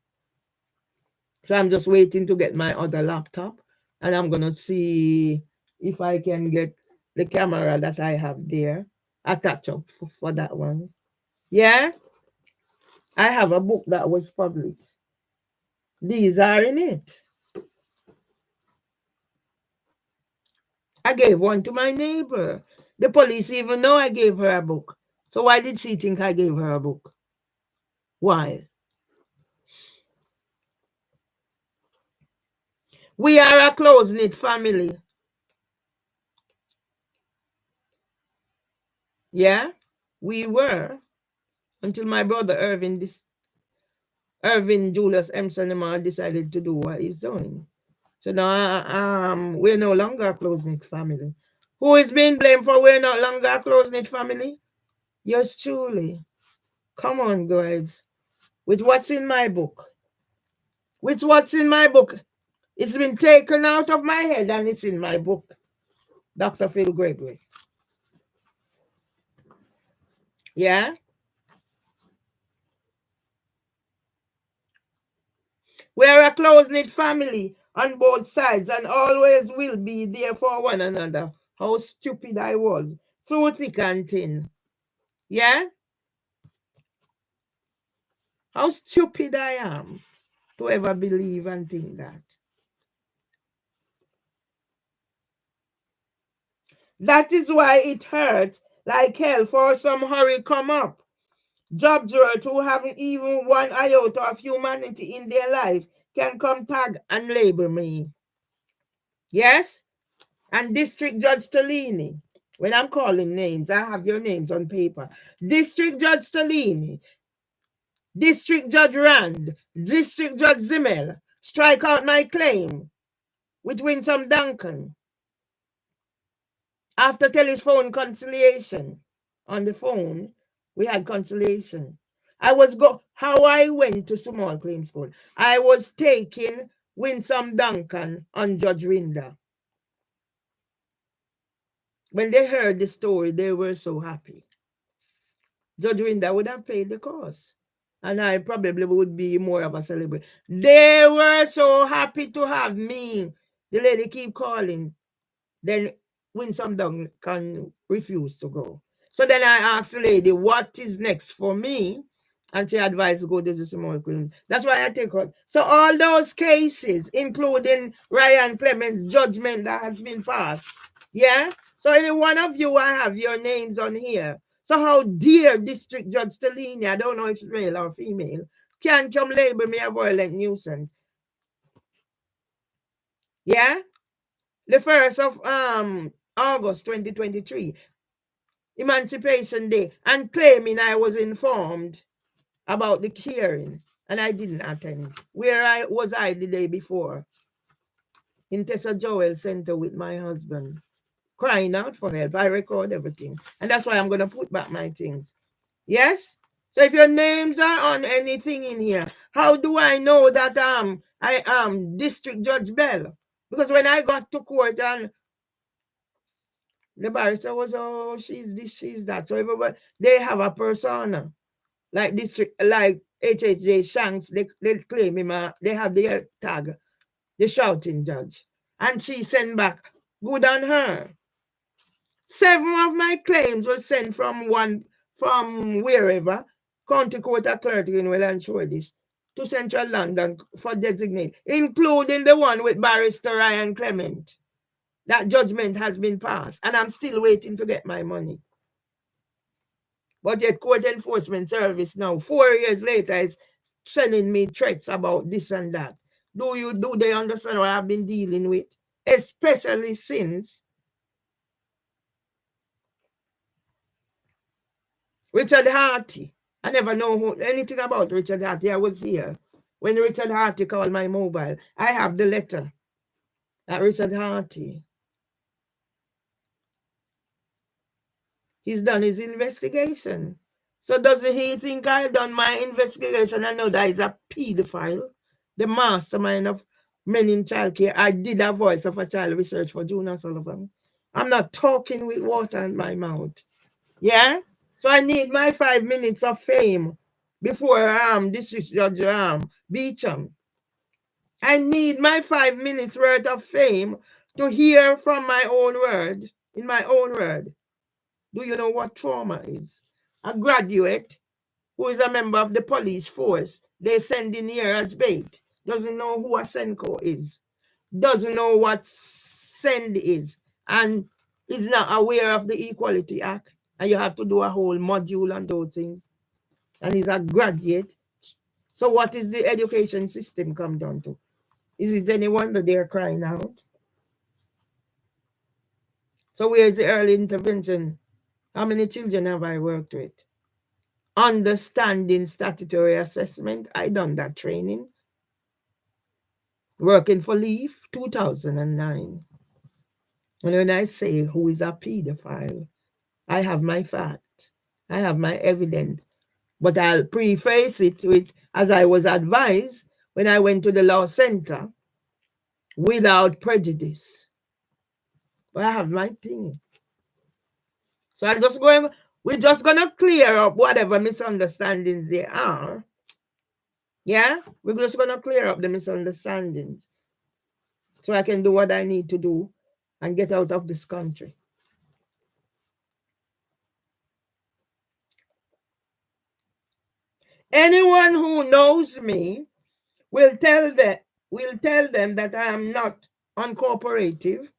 So I'm just waiting to get my other laptop, and I'm gonna see if I can get the camera that I have there attached up for that one. Yeah, I have a book that was published. These are in it. I gave one to my neighbor. The police even know I gave her a book. So why did she think I gave her a book? Why? We are a close-knit family. Yeah, we were until my brother Irvin Julius M. Sonoma decided to do what he's doing. So now we're no longer a close-knit family. Who is being blamed for we're no longer a close-knit family? Yours truly. Come on, guys. With what's in my book. With what's in my book. It's been taken out of my head and it's in my book. Dr. Phil Gregory. Yeah? We're a close-knit family on both sides and always will be there for one another. How stupid I was. Through thick and thin. Yeah? How stupid I am to ever believe and think that. That is why it hurts like hell for some hurry come up. Job jurors who haven't even one iota of humanity in their life can come tag and label me. Yes? And District Judge Stellini, when I'm calling names, I have your names on paper. District Judge Stellini, District Judge Rand, District Judge Zimmel, strike out my claim with Winsome Duncan. After telephone conciliation on the phone, we had conciliation. How I went to small claims court. I was taking Winsome Duncan on Judge Rinda. When they heard the story, they were so happy. Judge Rinda would have paid the cost. And I probably would be more of a celebrity. They were so happy to have me. The lady keep calling. Then Winsome Duncan refused to go. So then I asked the lady, what is next for me? And she advised to go to the small claims. That's why I take her. So all those cases, including Ryan Clements' judgment that has been passed. Yeah? So any one of you, I have your names on here. So how dare District Judge Stellini, I don't know if it's male or female, can come label me a violent nuisance. Yeah? The 1st of August 2023, Emancipation Day, and claiming I was informed about the hearing and I didn't attend. Where was I the day before? In Tessa Joel Center with my husband, crying out for help. I record everything. And that's why I'm going to put back my things. Yes? So if your names are on anything in here, how do I know that I am District Judge Bell? Because when I got to court and the barrister was, oh, she's this, she's that. So everybody, they have a persona. Like district, like HHJ Shanks, they claim him, they have their tag, the shouting judge. And she sent back, good on her. 7 of my claims were sent from wherever, County Court of Clerk in Welland Shoreditch, to Central London for designate, including the one with Barrister Ryan Clement. That judgment has been passed, and I'm still waiting to get my money. But yet Court Enforcement Service now, 4 years later, is sending me threats about this and that. Do they understand what I've been dealing with? Especially since Richard Harty. I never know anything about Richard Harty. I was here when Richard Harty called my mobile. I have the letter that Richard Harty, he's done his investigation. So doesn't he think I done my investigation? I know that he's a pedophile, the mastermind of men in childcare. I did a voice of a child research for Juna Sullivan. I'm not talking with water in my mouth. Yeah? So I need my 5 minutes of fame before District Judge Beecham. I need my 5 minutes worth of fame to hear from my own word, in my own word. Do you know what trauma is? A graduate who is a member of the police force, they send in here as bait, doesn't know who a Senko is, doesn't know what send is, and is not aware of the Equality Act. And you have to do a whole module on those things. And he's a graduate. So what is the education system come down to? Is it any wonder they're crying out? So where's the early intervention? How many children have I worked with? Understanding statutory assessment. I done that training. Working for Leaf, 2009. And when I say who is a pedophile, I have my fact. I have my evidence. But I'll preface it with, as I was advised when I went to the law center, without prejudice. But I have my thing. So we're just gonna clear up whatever misunderstandings there are. Yeah? We're just gonna clear up the misunderstandings so I can do what I need to do and get out of this country. Anyone who knows me will tell them that I am not uncooperative,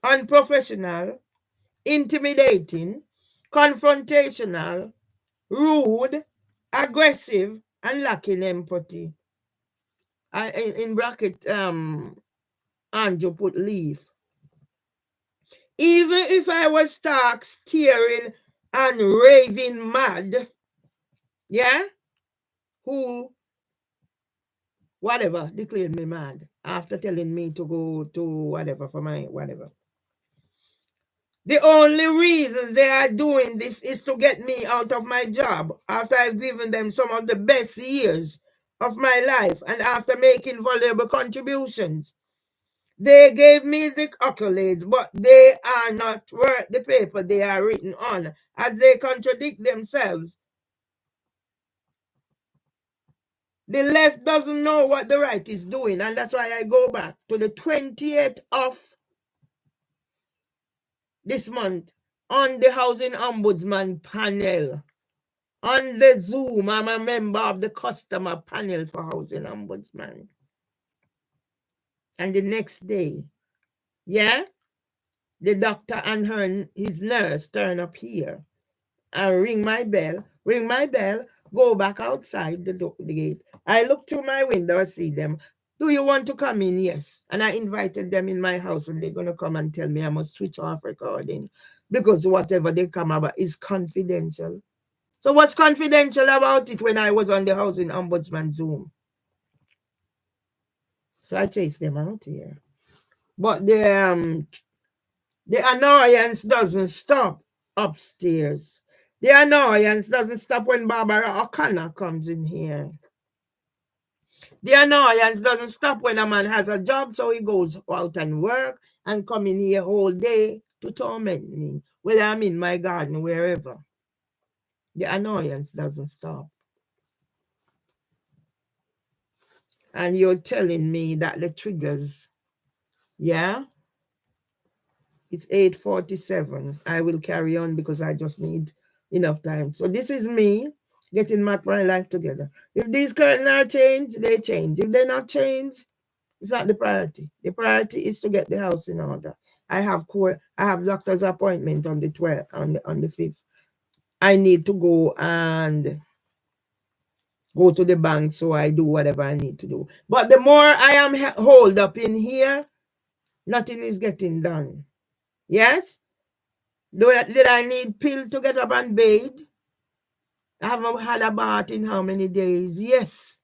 unprofessional, intimidating, confrontational, rude, aggressive, and lacking empathy. In bracket, Andrew put leave. Even if I was stark, steering, and raving mad, yeah, who, whatever, declared me mad after telling me to go to whatever for my whatever. The only reason they are doing this is to get me out of my job after I've given them some of the best years of my life and after making valuable contributions. They gave me the accolades, but they are not worth the paper they are written on, as they contradict themselves. The left doesn't know what the right is doing, and that's why I go back to the 28th of this month on the Housing Ombudsman panel. On the Zoom, I'm a member of the customer panel for Housing Ombudsman. And the next day, yeah, the doctor and his nurse turn up here and ring my bell, go back outside the gate. I look through my window, I see them. Do you want to come in? Yes. And I invited them in my house, and they're going to come and tell me I must switch off recording because whatever they come about is confidential. So what's confidential about it when I was on the Housing Ombudsman Zoom? So I chased them out here. But the annoyance doesn't stop upstairs. The annoyance doesn't stop when Barbara O'Connor comes in here. The annoyance doesn't stop when a man has a job, so he goes out and work and come in here whole day to torment me, whether I'm in my garden, wherever. The annoyance doesn't stop. And you're telling me that the triggers, yeah? It's 8:47. I will carry on because I just need enough time. So this is me getting my life together. If these curtains are changed, they change. If they're not changed, it's not the priority. The priority is to get the house in order. I have doctor's appointment on the 12th, on the 5th. I need to go and go to the bank, so I do whatever I need to do. But the more I am holed up in here, nothing is getting done. Yes? Did I need pill to get up and bathe? I haven't had a bath in how many days? Yes.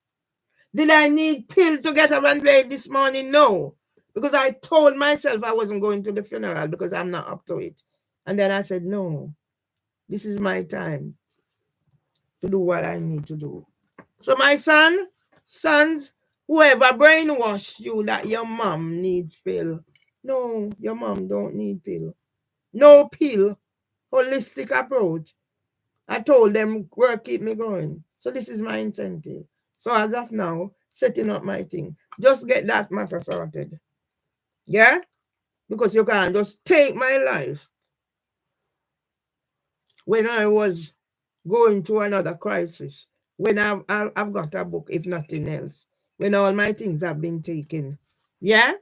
Did I need pill to get up and bathe this morning? No. Because I told myself I wasn't going to the funeral because I'm not up to it. And then I said, no, this is my time to do what I need to do. So my sons, whoever brainwashed you that your mom needs pill. No, your mom don't need pill. No pill. Holistic approach. I told them work keep me going. So this is my incentive. So as of now, setting up my thing. Just get that matter sorted. Yeah? Because you can't just take my life. When I was going through another crisis, when I've got a book, if nothing else, when all my things have been taken. Yeah?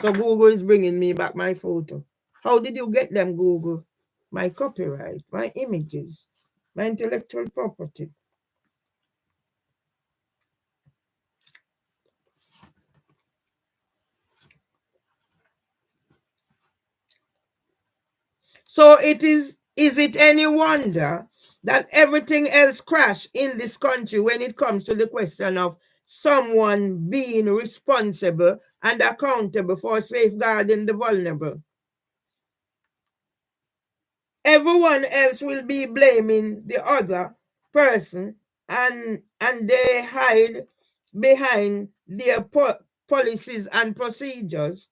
So Google is bringing me back my photo. How did you get them, Google? My copyright, my images, my intellectual property. So is it any wonder that everything else crashed in this country when it comes to the question of someone being responsible and accountable for safeguarding the vulnerable? Everyone else will be blaming the other person, and they hide behind their policies and procedures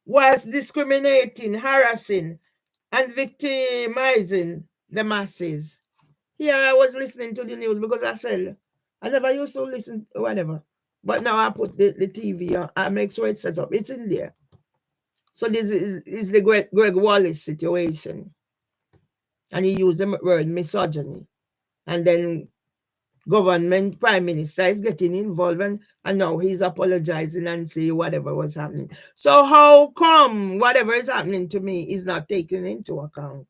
whilst discriminating, harassing, and victimizing the masses. Here I was listening to the news because I said I never used to listen to whatever. But now I put the TV on. I make sure it's set up. It's in there. So this is the Greg Wallace situation. And he used the word misogyny. And then government prime minister is getting involved, and now he's apologizing and say whatever was happening. So how come whatever is happening to me is not taken into account?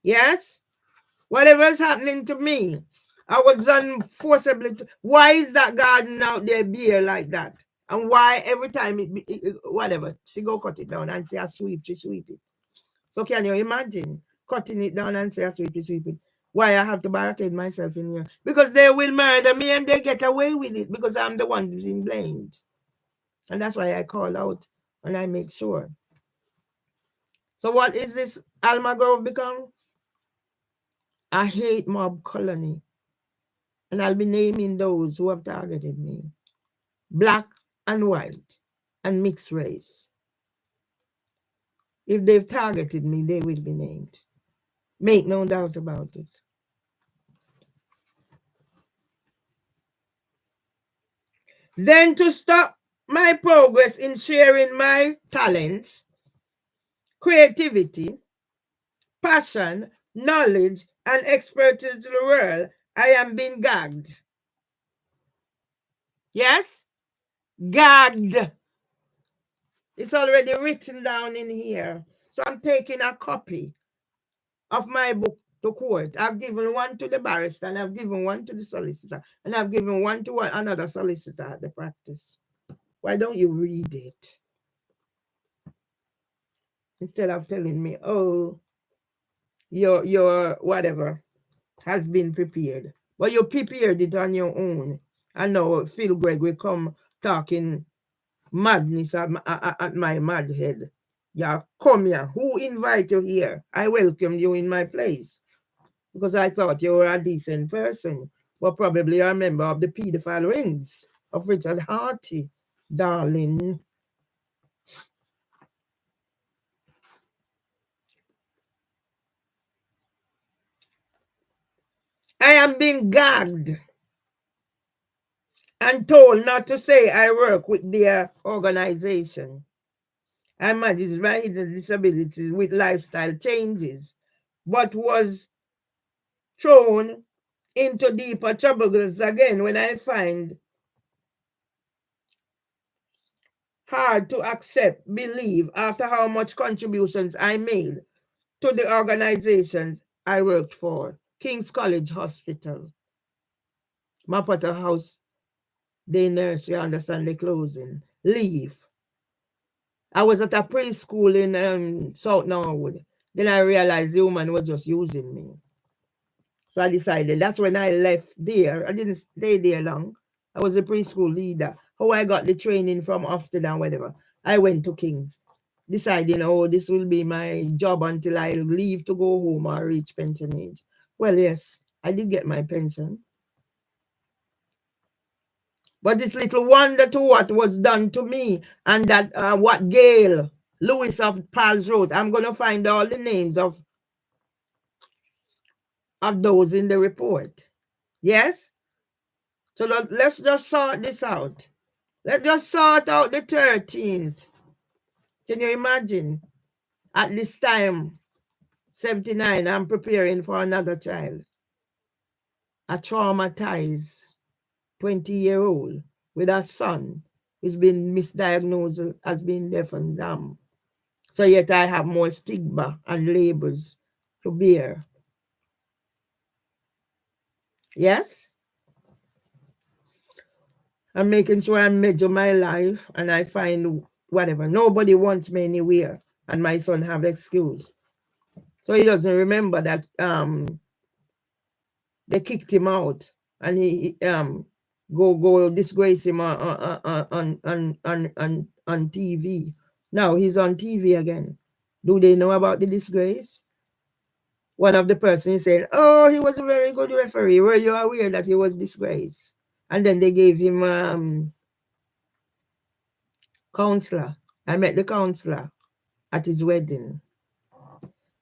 Yes? Whatever is happening to me, I was done forcibly. Why is that garden out there bare like that? And why every time whatever, she go cut it down and say I sweep, she sweep it. So can you imagine cutting it down and say I sweep it? Why I have to barricade myself in here? Because they will murder me and they get away with it because I'm the one who's being blamed. And that's why I call out and I make sure. So what is this Alma Grove become? A hate mob colony. And I'll be naming those who have targeted me. Black and white and mixed race. If they've targeted me, they will be named. Make no doubt about it. Then to stop my progress in sharing my talents, creativity, passion, knowledge, and expertise to the world, I am being gagged. Yes? Gagged. It's already written down in here. So I'm taking a copy of my book to court. I've given one to the barrister, and I've given one to the solicitor, and I've given one to another solicitor at the practice. Why don't you read it? Instead of telling me, oh, your whatever has been prepared. But you prepared it on your own. And now Phil Gregg will come talking madness at my mad head. Yeah, come here. Who invite you here? I welcomed you in my place because I thought you were a decent person, but probably a member of the pedophile rings of Richard Harty, darling. I am being gagged and told not to say I work with their organization. I manage my hidden disabilities with lifestyle changes, but was thrown into deeper troubles again when I find hard to accept, believe after how much contributions I made to the organizations I worked for. King's College Hospital, Mapata House, Day Nursery, understand the closing. Leave. I was at a preschool in South Norwood. Then I realized the woman was just using me. So I decided that's when I left there. I didn't stay there long. I was a preschool leader. How I got the training from Ofsted and whatever. I went to King's, deciding, oh, this will be my job until I leave to go home or reach pension age. Well, yes, I did get my pension. But it's little wonder to what was done to me and that what Gail Lewis of Pals Road. I'm going to find all the names of those in the report. Yes? So let's just sort this out. Let's just sort out the 13th. Can you imagine? At this time, 79, I'm preparing for another child. A traumatized 20-year-old with a son who's been misdiagnosed as being deaf and dumb. So yet I have more stigma and labels to bear. Yes? I'm making sure I measure my life and I find whatever. Nobody wants me anywhere. And my son have excuse. So he doesn't remember that they kicked him out and he go disgrace him on TV. Now he's on TV again. Do they know about the disgrace? One of the persons said, oh, he was a very good referee. Were you aware that he was disgraced? And then they gave him counselor. I met the counselor at his wedding.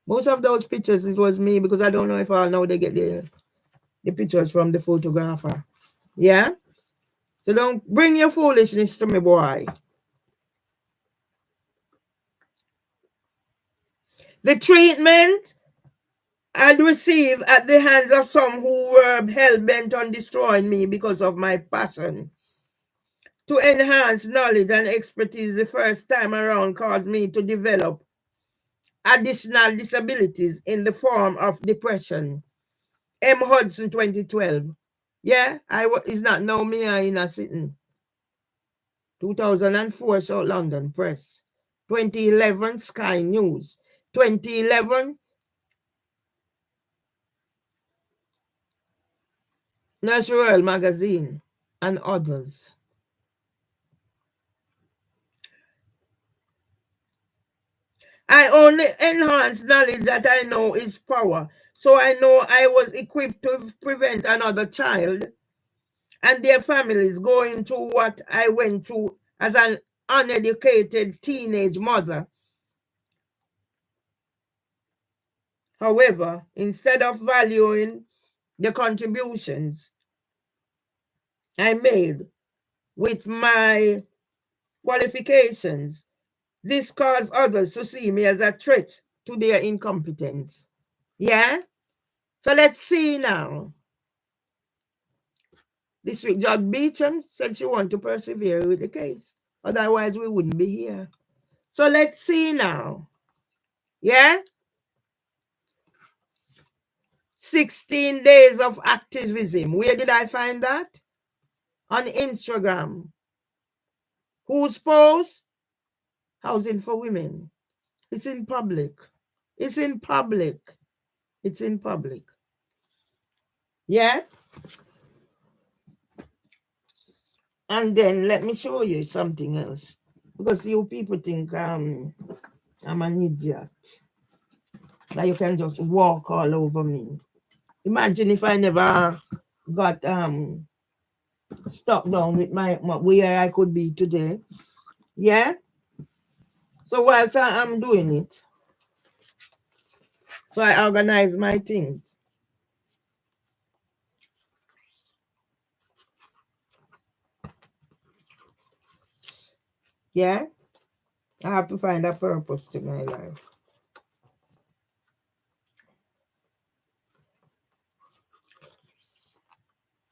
Most of those pictures, it was me because I don't know if all now they get the pictures from the photographer. Yeah? So don't bring your foolishness to me, boy. The treatment I'd received at the hands of some who were hell-bent on destroying me because of my passion to enhance knowledge and expertise the first time around caused me to develop additional disabilities in the form of depression. M. Hudson, 2012. Yeah, it's not now me in a sitting. 2004, South London Press. 2011, Sky News. 2011, Nursery World Magazine, and others. I only enhance knowledge that I know is power. So I know I was equipped to prevent another child and their families going through what I went through as an uneducated teenage mother. However, instead of valuing the contributions I made with my qualifications, this caused others to see me as a threat to their incompetence. Yeah? So let's see now. District Judge Beecham said she wanted to persevere with the case. Otherwise, we wouldn't be here. So let's see now. Yeah? 16 days of activism. Where did I find that? On Instagram. Whose post? Housing for women. It's in public. It's in public. It's in public. Yeah? And then let me show you something else. Because you people think I'm an idiot. That you can just walk all over me. Imagine if I never got stuck down with my where I could be today. Yeah? So whilst I'm doing it, so I organize my things. Yeah? I have to find a purpose to my life.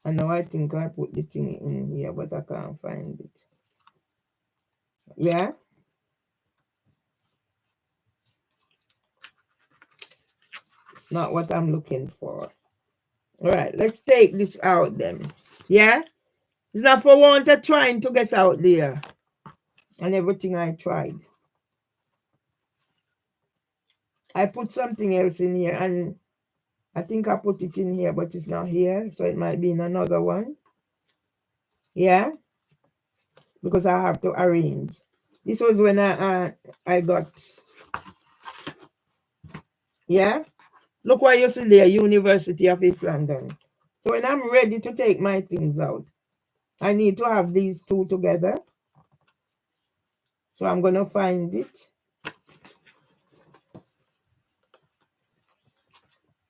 And now I think I put the thing in here, but I can't find it. Yeah? Not what I'm looking for. All right, let's take this out then. Yeah? It's not for want of trying to get out there. And everything I tried. I put something else in here, and I think I put it in here, but it's not here. So it might be in another one. Yeah? Because I have to arrange. This was when I got... Yeah? Look what you see there, University of East London. So when I'm ready to take my things out, I need to have these two together. So I'm going to find it.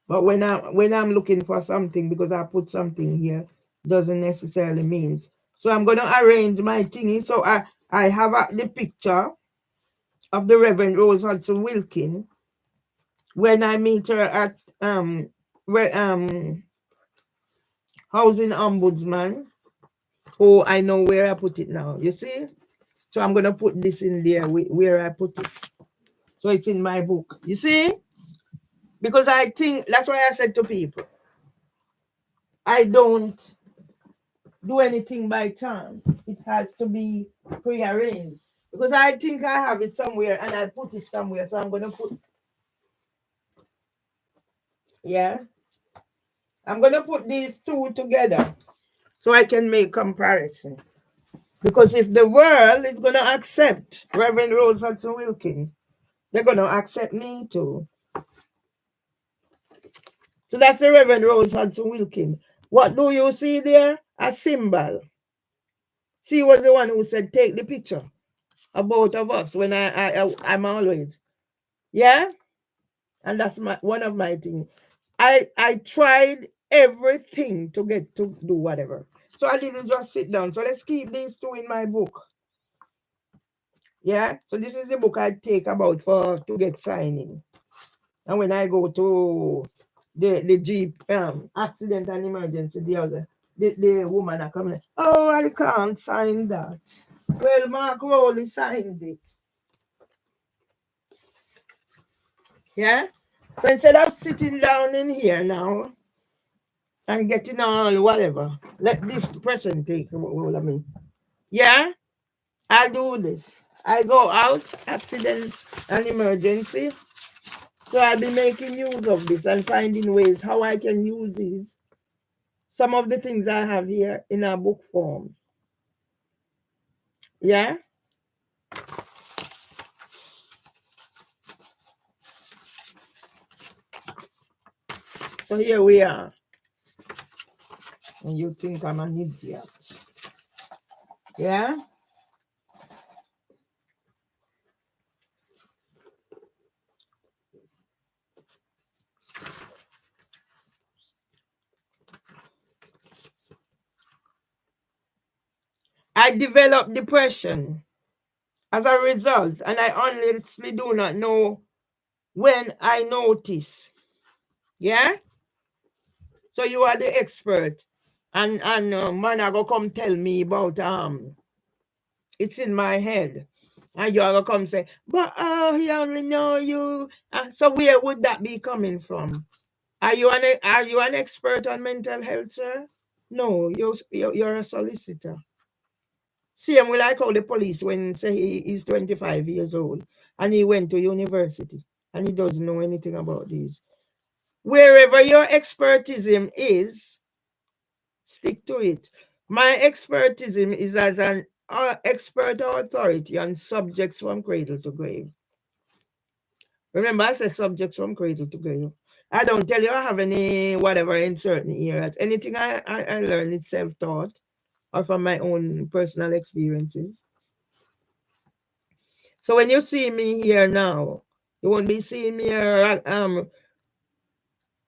But when I'm looking for something, because I put something here, doesn't necessarily mean. So I'm going to arrange my thingy. So I have the picture of the Reverend Rose Hudson Wilkin when I meet her at Housing Ombudsman. Oh, I know where I put it now. You see? So I'm going to put this in there where I put it. So it's in my book. You see? Because I think, that's why I said to people, I don't do anything by chance. It has to be prearranged. Because I think I have it somewhere and I put it somewhere. So I'm going to put, yeah. I'm going to put these two together so I can make comparison. Because if the world is going to accept Reverend Rose Hudson Wilkin, they're going to accept me too. So that's the Reverend Rose Hudson Wilkin. What do you see there? A symbol. She was the one who said, take the picture of both of us when I'm always. Yeah? And that's one of my things. I tried everything to get to do whatever. So I didn't just sit down. So let's keep these two in my book. Yeah? So this is the book I take about to get signing. And when I go to the Jeep accident and emergency, the woman are coming, oh, I can't sign that. Well, Mark Rowley signed it. Yeah? So instead of sitting down in here now and getting all whatever, let this person take all of me. Yeah? I do this. I go out, accident and emergency. So I'll be making use of this and finding ways how I can use these. Some of the things I have here in a book form. Yeah? So here we are. And you think I'm an idiot. Yeah? I developed depression as a result, and I honestly do not know when I notice. Yeah? So you are the expert. And man, I go come tell me about it's in my head. And you are gonna come say, but he only know you. So where would that be coming from? Are you an expert on mental health, sir? No, you're a solicitor. Same will like how the police when say he's 25 years old and he went to university and he doesn't know anything about these. Wherever your expertism is, stick to it. My expertism is as an expert or authority on subjects from cradle to grave. Remember, I said subjects from cradle to grave. I don't tell you I have any whatever in certain areas. Anything I learn is self-taught or from my own personal experiences. So when you see me here now, you won't be seeing me here,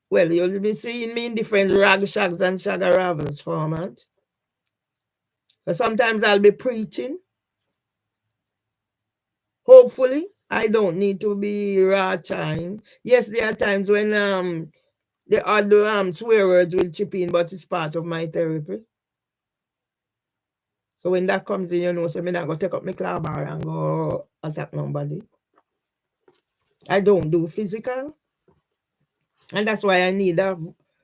well, you'll be seeing me in different rag shags and shagaravels format. But sometimes I'll be preaching. Hopefully, I don't need to be raw time. Yes, there are times when the odd swear words will chip in, but it's part of my therapy. So when that comes in, you know, so I'm not going to take up my claw bar and go attack nobody. I don't do physical. And that's why I need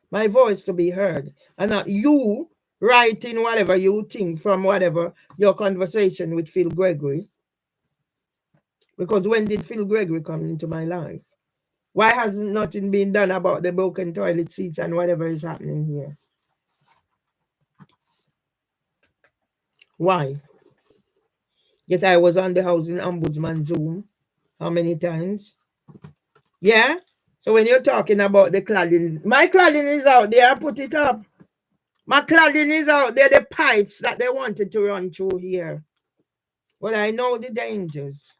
my voice to be heard. And not you writing whatever you think from whatever your conversation with Phil Gregory. Because when did Phil Gregory come into my life? Why has nothing been done about the broken toilet seats and whatever is happening here? Why? Yet I was on the Housing Ombudsman Zoom. How many times? Yeah? So when you're talking about the cladding, my cladding is out there. I put it up. My cladding is out there. The pipes that they wanted to run through here. Well, I know the dangers.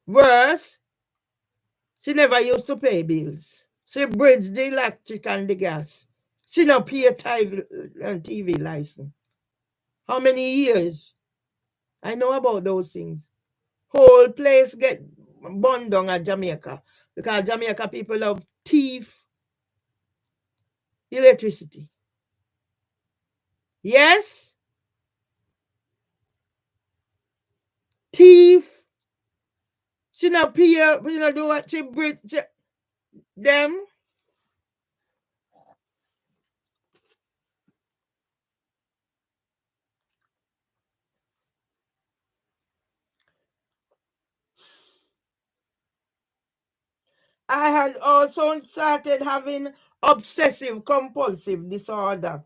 Worse, she never used to pay bills. She bridged the electric and the gas. She not pay a TV license. How many years? I know about those things. Whole place get burned down at Jamaica because Jamaica people love thief electricity. Yes? Thief. She not pay, she not do what she bridge them. I had also started having obsessive compulsive disorder,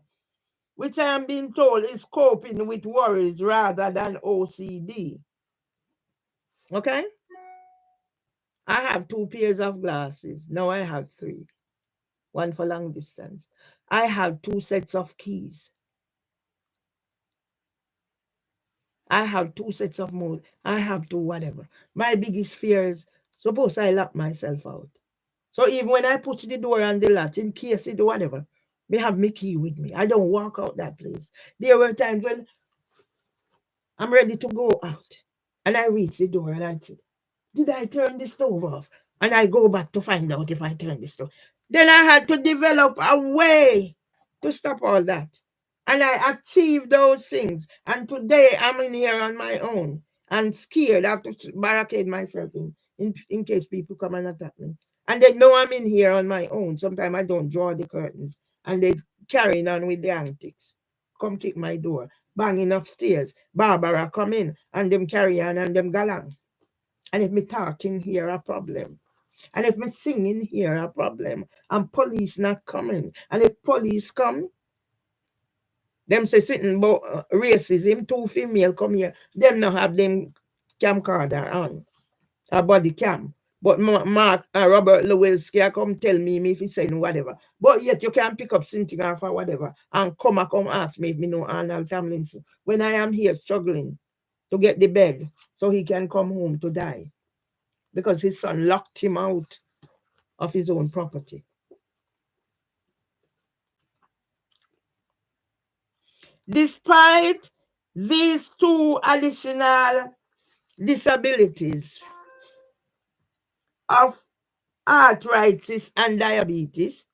which I am being told is coping with worries rather than OCD. Okay? I have 2 pairs of glasses. Now I have 3. One for long distance. I have 2 sets of keys. I have 2 sets of modes. I have 2 whatever. My biggest fear is suppose I lock myself out. So even when I put the door on the latch, in case it do whatever, me have my key with me. I don't walk out that place. There were times when I'm ready to go out. And I reach the door and I say, did I turn the stove off? And I go back to find out if I turned the stove. Then I had to develop a way to stop all that. And I achieved those things. And today I'm in here on my own and scared. I have to barricade myself in case people come and attack me. And they know I'm in here on my own. Sometimes I don't draw the curtains. And they carrying on with the antics. Come kick my door. Banging upstairs. Barbara come in and them carry on and them galang. And if me talking here, a problem. And if me singing here, a problem. And police not coming. And if police come, them say sitting about racism, 2 female come here. Them not have them camcorder on. A body cam. But Mark Robert Lewis come tell me if he saying whatever. But yet you can pick up something off or whatever and come ask me if me know Arnold Tomlinson. When I am here struggling to get the bed so he can come home to die. Because his son locked him out of his own property. Despite these 2 additional disabilities of arthritis and diabetes,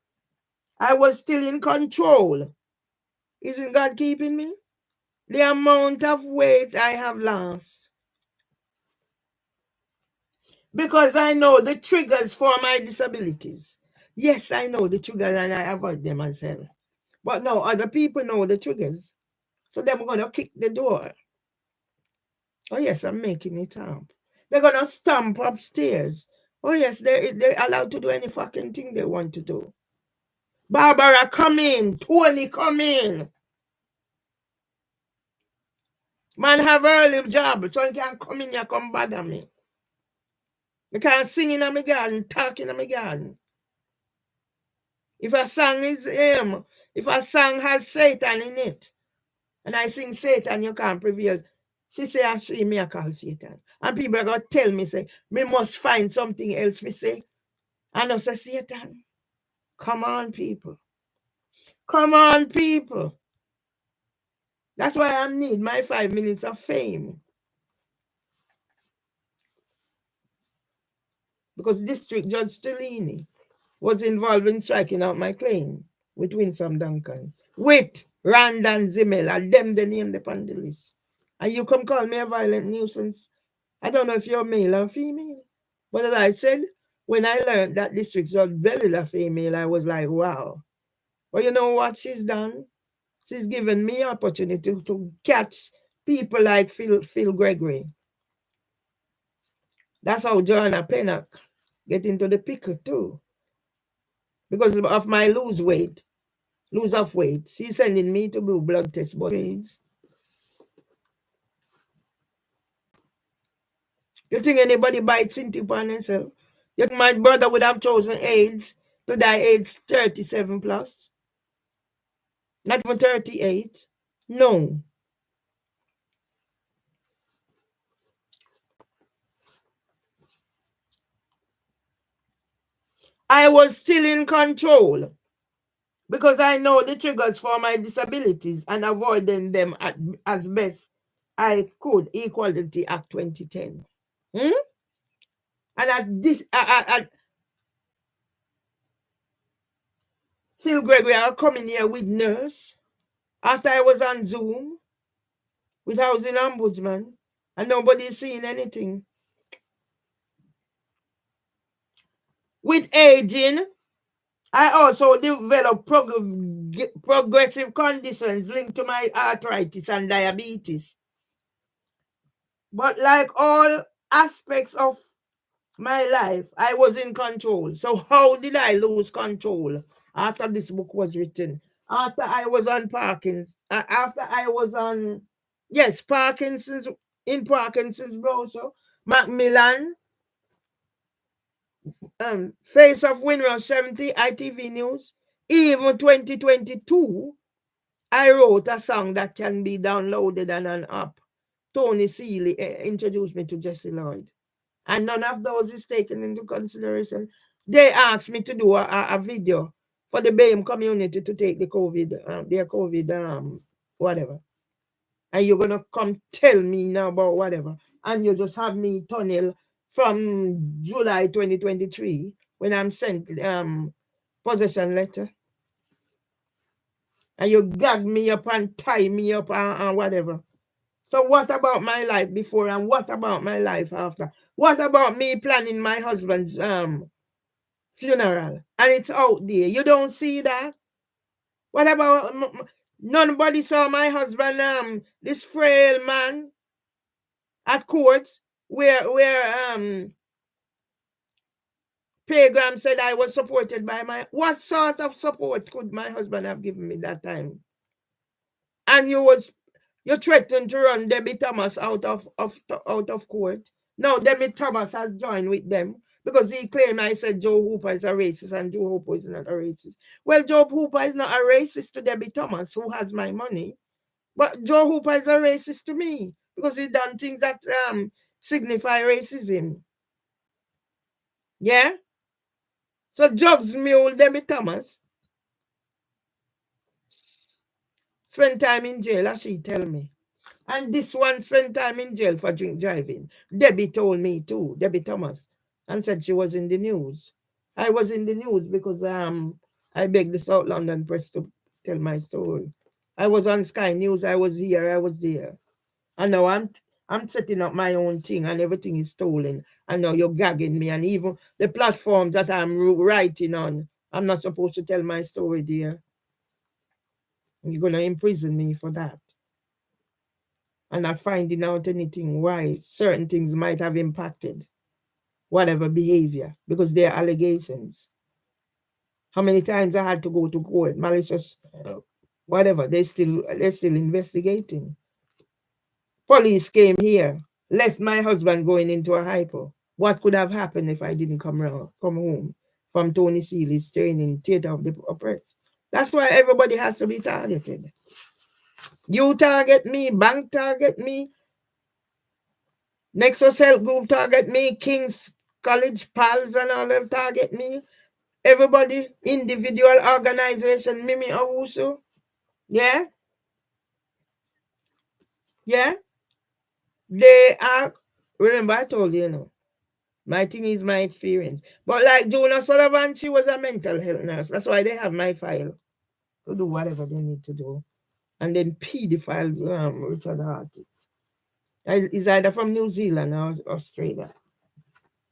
I was still in control. Isn't God keeping me? The amount of weight I have lost Because I know the triggers for my disabilities. Yes, I know the triggers and I avoid them myself. But no, other people know the triggers. So they're going to kick the door. Oh, yes, I'm making it up. They're going to stomp upstairs. Oh, yes, they're allowed to do any fucking thing they want to do. Barbara, come in. Tony, come in. Man have early job, so you can come in here, come bother me. You can't sing in my garden, talk in my garden. If a song is him, if a song has Satan in it, and I sing Satan, you can't prevail. She say, I see me, I call Satan. And people are going to tell me, say, me must find something else to say. And I say, Satan, come on, people. Come on, people. That's why I need my 5 minutes of fame. Because District Judge Stellini was involved in striking out my claim with Winsome Duncan, with Randan Zimmel, and them the name upon the list. And you come call me a violent nuisance. I don't know if you're male or female. But as I said, when I learned that District Judge bellied a female, I was like, wow. But you know what she's done? She's given me opportunity to catch people like Phil Gregory. That's how Joanna Pennock get into the pickle too. Because of my lose of weight. She's sending me to do blood tests, but AIDS. You think anybody bites into upon himself? You think my brother would have chosen AIDS to die age 37 plus? Not even 38? No. I was still in control because I know the triggers for my disabilities and avoiding them as best I could. Equality Act 2010. And at this, Phil Gregory, I'll come in here with nurse after I was on Zoom with Housing Ombudsman and nobody's seeing anything. With aging, I also developed progressive conditions linked to my arthritis and diabetes. But like all aspects of my life, I was in control. So how did I lose control after this book was written? After I was on Parkinson's, after I was on, yes, Parkinson's, in Parkinson's browser, Macmillan, Face of Winrow 70, ITV News, even 2022, I wrote a song that can be downloaded on an app. Tony Seeley introduced me to Jesse Lloyd. And none of those is taken into consideration. They asked me to do a video for the BAME community to take the COVID, their COVID, whatever. And you're going to come tell me now about whatever. And you just have me tunnel from July 2023 when I'm sent possession letter. And you gag me up and tie me up and whatever. So what about my life before and what about my life after? What about me planning my husband's funeral? And it's out there. You don't see that? What about nobody saw my husband, this frail man at court where Pagram said I was supported by what sort of support could my husband have given me that time? And you threatened to run Debbie Thomas out of court. Now Debbie Thomas has joined with them because he claimed I said Joe Hooper is a racist and Joe Hooper is not a racist. Well, Joe Hooper is not a racist to Debbie Thomas, who has my money. But Joe Hooper is a racist to me because he done things that signify racism. Yeah? So Jugs Mule Debbie Thomas spend time in jail, as she tell me. And this one spent time in jail for drink driving. Debbie told me too, Debbie Thomas, and said she was in the news. I was in the news because I begged the South London Press to tell my story. I was on Sky News, I was here, I was there. And now I'm setting up my own thing and everything is stolen. And now you're gagging me. And even the platforms that I'm writing on, I'm not supposed to tell my story, dear. You're going to imprison me for that. And not finding out anything why certain things might have impacted whatever behavior because they're allegations. How many times I had to go to court, malicious, whatever, they're still investigating. Police came here, left my husband going into a hypo. What could have happened if I didn't come home from Tony Seeley's training, Theater of the Oppressed? That's why everybody has to be targeted. You target me, bank target me, Nexus Health Group target me, King's College pals and all them target me. Everybody, individual organization, Mimi Owusu. Yeah? Yeah? They are, remember I told you, my thing is my experience. But like Jonah Sullivan, she was a mental health nurse. That's why they have my file to do whatever they need to do. And then pedophile Richard Harty. He's either from New Zealand or Australia.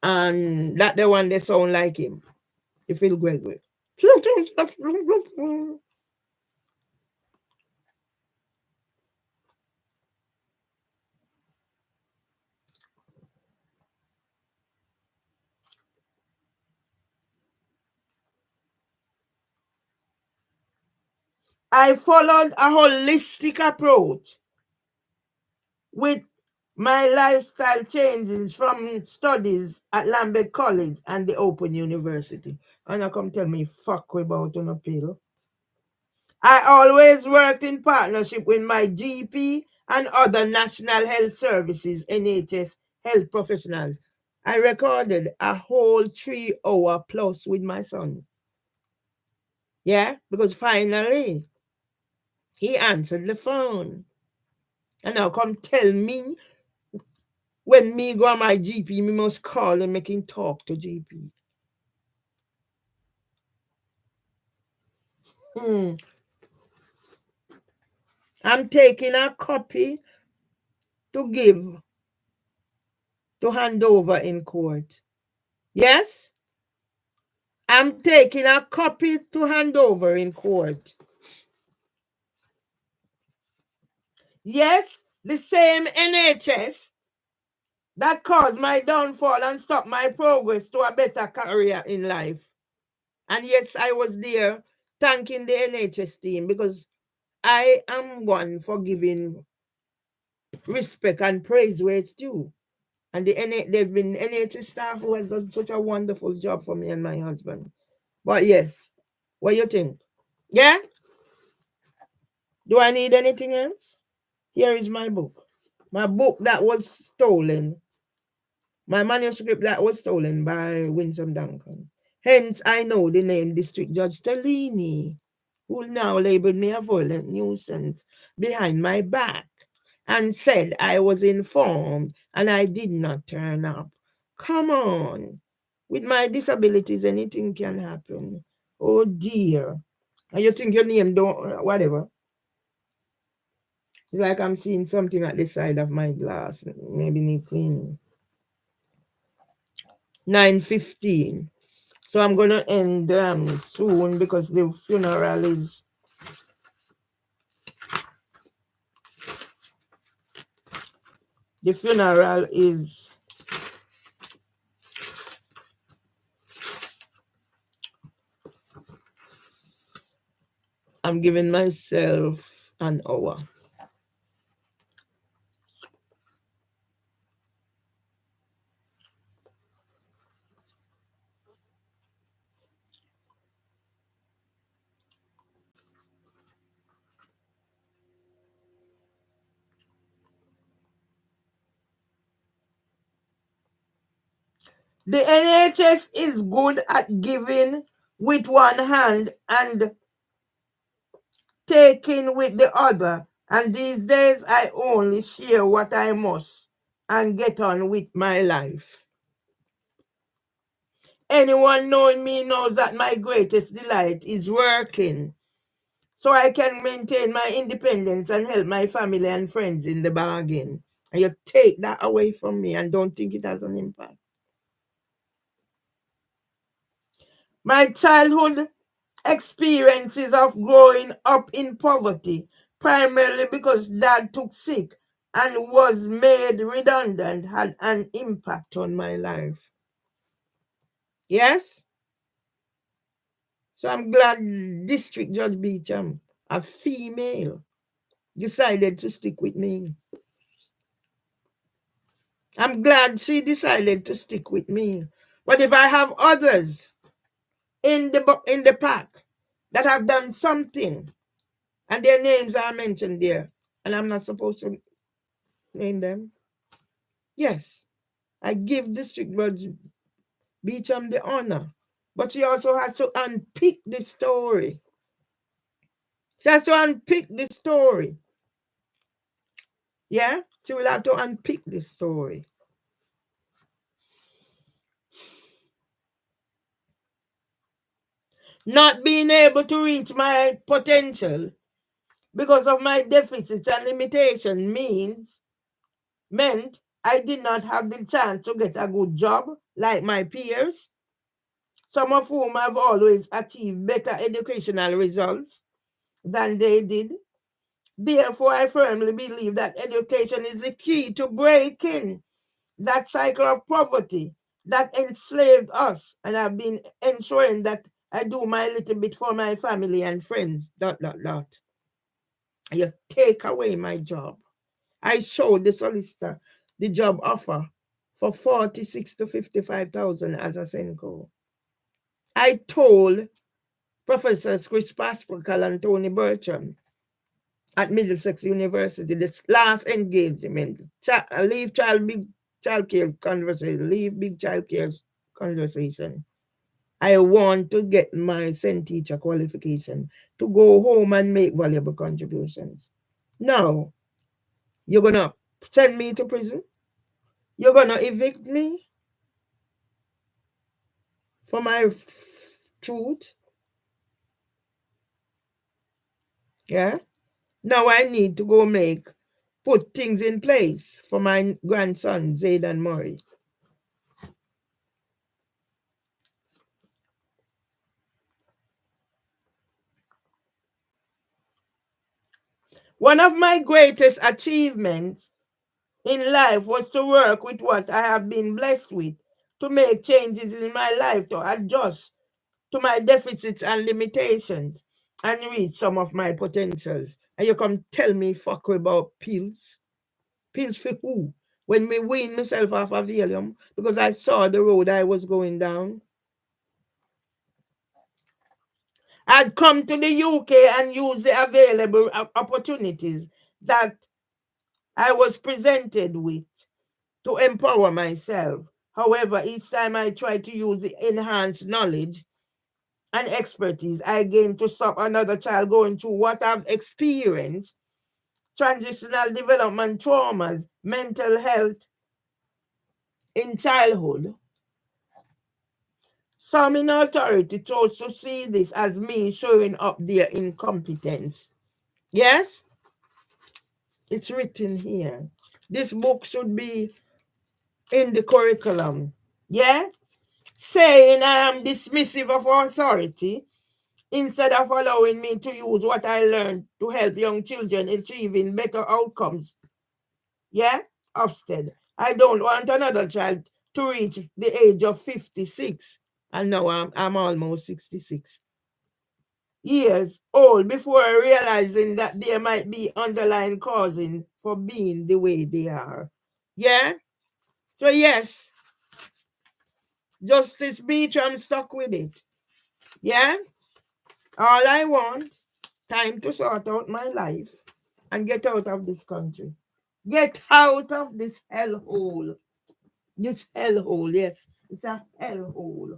And that the one they sound like him. You feel Gregory. I followed a holistic approach with my lifestyle changes from studies at Lambeth College and the Open University. And I come tell me fuck about on a pill. I always worked in partnership with my GP and other National Health Services, NHS health professionals. I recorded a whole 3 hour plus with my son. Yeah, because finally he answered the phone. And now come tell me when me go on my GP, me must call and make him talk to GP. I'm taking a copy to give, to hand over in court. Yes? I'm taking a copy to hand over in court. Yes, the same NHS that caused my downfall and stopped my progress to a better career in life. And yes, I was there thanking the NHS team because I am one for giving respect and praise where it's due. And there's been NHS staff who has done such a wonderful job for me and my husband. But yes, what do you think? Yeah? Do I need anything else? Here is my book. My book that was stolen. My manuscript that was stolen by Winsome Duncan. Hence, I know the name District Judge Stellini, who now labeled me a violent nuisance behind my back and said I was informed and I did not turn up. Come on. With my disabilities, anything can happen. Oh dear. And you think your name don't, whatever. It's like I'm seeing something at the side of my glass. Maybe need cleaning. 9:15. So I'm going to end soon because the funeral is... The funeral is... I'm giving myself an hour. The NHS is good at giving with one hand and taking with the other. And these days I only share what I must and get on with my life. Anyone knowing me knows that my greatest delight is working so I can maintain my independence and help my family and friends in the bargain. And you take that away from me and don't think it has an impact. My childhood experiences of growing up in poverty, primarily because dad took sick and was made redundant, had an impact on my life. Yes? So I'm glad District Judge Beecham, a female, decided to stick with me. I'm glad she decided to stick with me. But if I have others in the pack that have done something and their names are mentioned there, and I'm not supposed to name them, yes, I give District Judge Beecham the honor. But she also has to unpick the story. She has to unpick the story. Yeah? She will have to unpick the story. Not being able to reach my potential because of my deficits and limitations meant I did not have the chance to get a good job like my peers, some of whom have always achieved better educational results than they did. Therefore, I firmly believe that education is the key to breaking that cycle of poverty that enslaved us, and I've been ensuring that I do my little bit for my family and friends. You take away my job. I showed the solicitor the job offer for 46 to 55,000 as a Senko. I told Professors Chris Pascal and Tony Bertram at Middlesex University this last engagement, leave big child care conversation, leave big child care conversation. I want to get my SEND teacher qualification to go home and make valuable contributions. Now, you're going to send me to prison? You're going to evict me for my truth? Yeah? Now I need to go put things in place for my grandson, Zayden Murray. One of my greatest achievements in life was to work with what I have been blessed with, to make changes in my life, to adjust to my deficits and limitations, and reach some of my potentials. And you come tell me fuck about pills? Pills for who? When me wean myself off of Valium because I saw the road I was going down. I'd come to the UK and use the available opportunities that I was presented with to empower myself. However, each time I tried to use the enhanced knowledge and expertise I gained to stop another child going through what I've experienced, transitional development traumas, mental health in childhood, some in authority chose to see this as me showing up their incompetence. Yes? It's written here. This book should be in the curriculum. Yeah? Saying I am dismissive of authority instead of allowing me to use what I learned to help young children achieving better outcomes. Yeah? Ofsted. I don't want another child to reach the age of 56. And now I'm almost 66 years old before realizing that there might be underlying causes for being the way they are. Yeah? So yes, Justice Beecham stuck with it. Yeah? All I want, time to sort out my life and get out of this country. Get out of this hellhole. This hellhole, yes. It's a hellhole.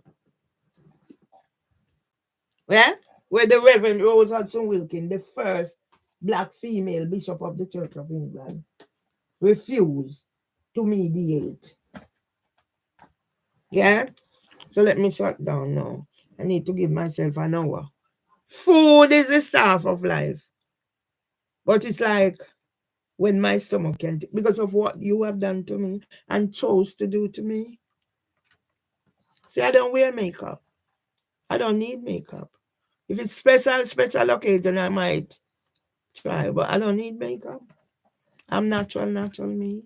Yeah? Where the Reverend Rose Hudson Wilkins, the first black female bishop of the Church of England, refused to mediate. Yeah? So let me shut down now. I need to give myself an hour. Food is the staff of life. But it's like when my stomach can because of what you have done to me and chose to do to me. See, I don't wear makeup. I don't need makeup. If it's special occasion, I might try, but I don't need makeup. I'm natural me.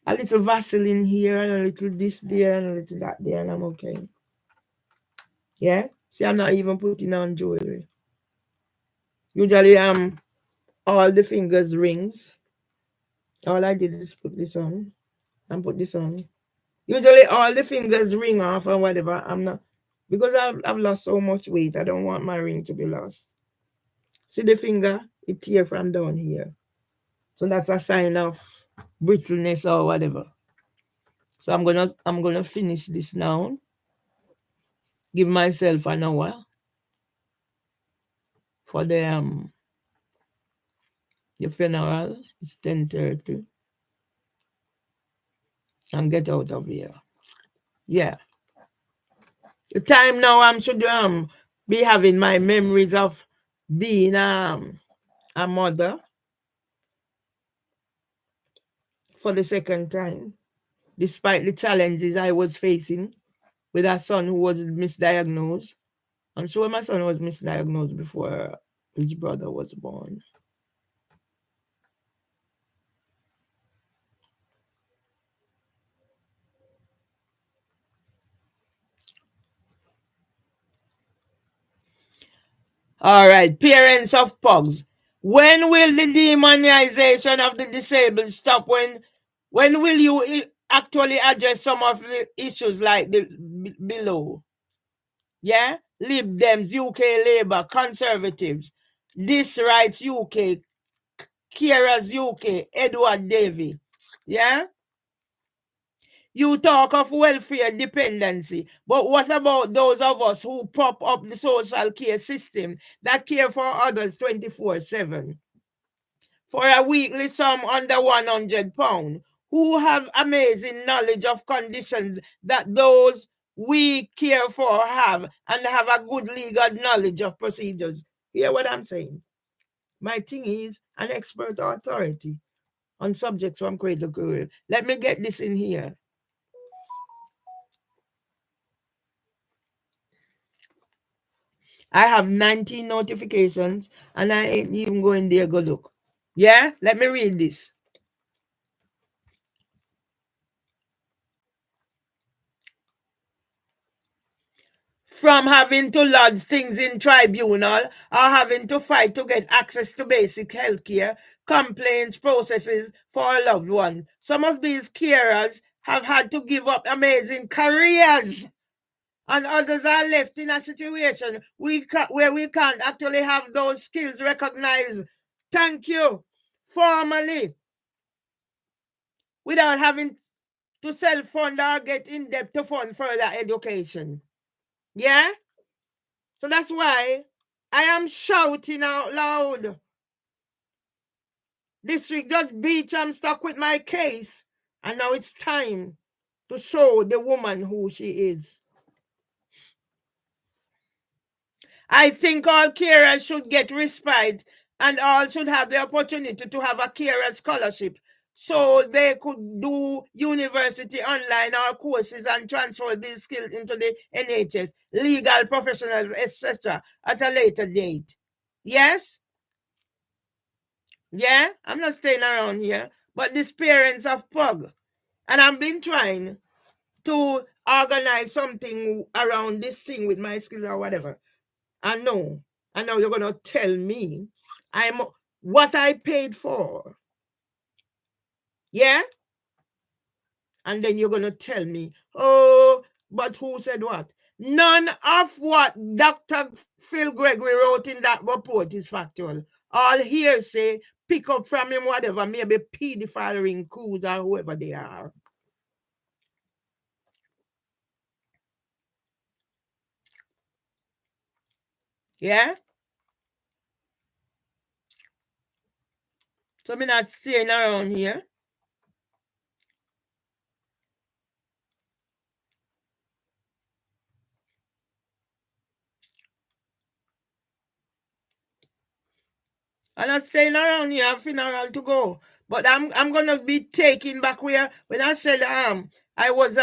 A little Vaseline here and a little this there and a little that there, and I'm okay. Yeah? See, I'm not even putting on jewelry. Usually, all the fingers rings. All I did is put this on and put this on. Usually, all the fingers ring off and whatever. I'm not, because I've lost so much weight. I don't want my ring to be lost. See the finger? It tear from down here. So that's a sign of brittleness or whatever. So I'm gonna finish this now. Give myself an hour for the funeral. It's 10:30. And get out of here. Yeah. The time now I should be having my memories of being a mother for the second time, despite the challenges I was facing with a son who was misdiagnosed. I'm sure my son was misdiagnosed before his brother was born. All right, parents of pugs. When will the demonization of the disabled stop? When will you actually address some of the issues like the below? Yeah? Lib Dems, UK Labour, Conservatives, This Rights UK, Kira's UK, Edward Davy. Yeah? You talk of welfare dependency, but what about those of us who prop up the social care system that care for others 24/7? For a weekly sum under £100, who have amazing knowledge of conditions that those we care for have and have a good legal knowledge of procedures. Hear what I'm saying? My thing is an expert authority on subjects from cradle to grave. Let me get this in here. I have 19 notifications and I ain't even going there go look. Yeah? Let me read this. From having to lodge things in tribunal or having to fight to get access to basic health care, complaints processes for a loved one. Some of these carers have had to give up amazing careers, and others are left in a situation where we can't actually have those skills recognized. Thank you. Formally, without having to self-fund or get in debt to fund further education. Yeah? So that's why I am shouting out loud. District Judge Beach, I'm stuck with my case. And now it's time to show the woman who she is. I think all carers should get respite and all should have the opportunity to have a carer scholarship so they could do university online or courses and transfer these skills into the NHS, legal professionals, etc. at a later date. Yes? Yeah? I'm not staying around here. But these parents of Pug, and I've been trying to organize something around this thing with my skills or whatever. I know. And now you're going to tell me I'm what I paid for. Yeah? And then you're going to tell me, oh, but who said what? None of what Dr. Phil Gregory wrote in that report is factual. All hearsay, pick up from him, whatever, maybe pedophile ring crews or whoever they are. Yeah? So I'm not staying around here. I'm not staying around here, a funeral to go. But I'm gonna be taking back where when I said I was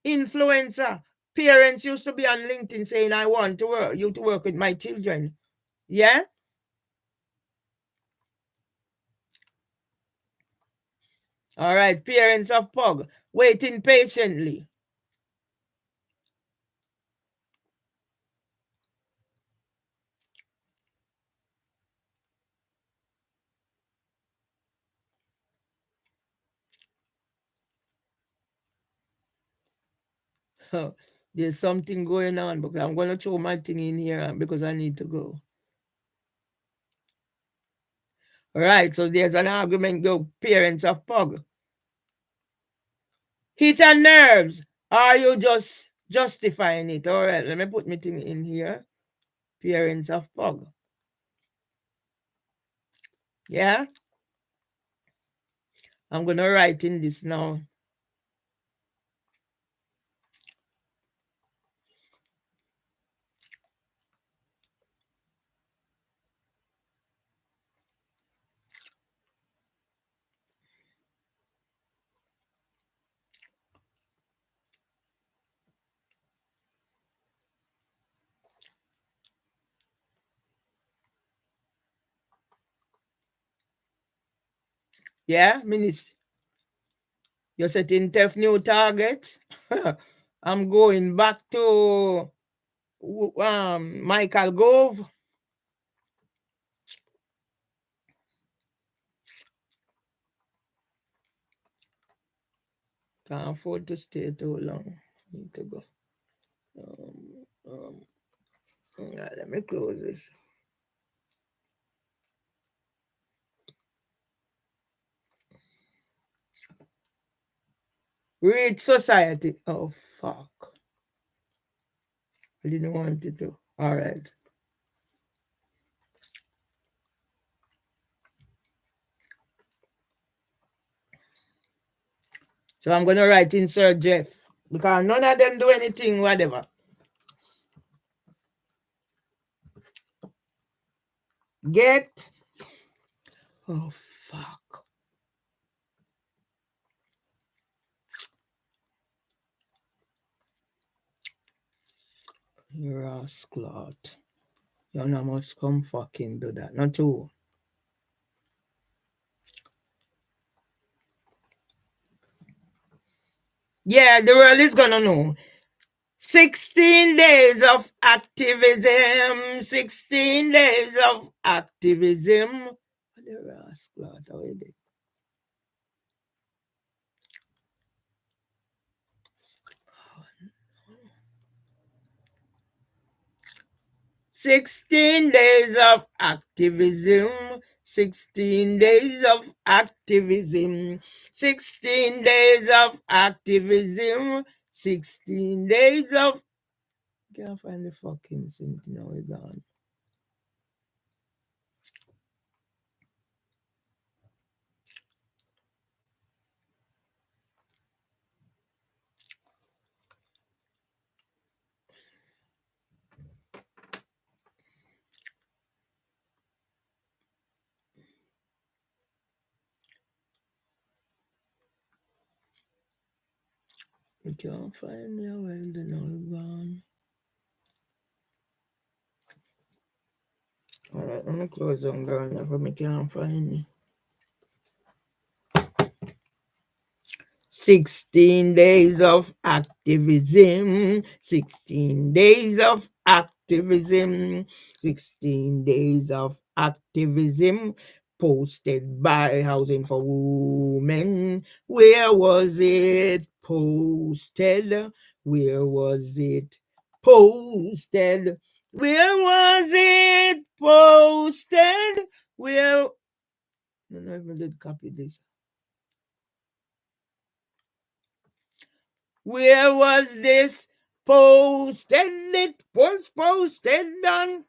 influencer. Parents used to be on LinkedIn saying I want to work you to work with my children. Yeah? All right, parents of Pug, waiting patiently. There's something going on, but I'm gonna throw my thing in here because I need to go. All right, so there's an argument go parents of Pug. Heat and nerves. Are you just justifying it? All right, let me put my thing in here. Parents of Pug. Yeah? I'm gonna write in this now. Yeah, Minister. You're setting tough new target. I'm going back to Michael Gove. Can't afford to stay too long. Need to go. Let me close this. Read society. Oh, fuck. I didn't want it to. All right. So I'm going to write in Sir Jeff because none of them do anything, whatever. Get. Oh, fuck. You're a clot. You know, must come fucking do that. Not too. Yeah, the world is gonna know. 16 days of activism. 16 days of activism. The rascal, how is it? "16 days of activism, 16 days of activism, 16 days of activism, 16 days of..." Can't find the fucking thing now, we're gone. We can't find the well, the now we're gone. Alright, I'm gonna close on gone now, but I can't find it. 16 days of activism, 16 days of activism, 16 days of activism, posted by Housing for Women. Where was it posted? Where was it posted? Where was it posted? Where... I don't know if I did copy this. Where was this posted? It was posted on.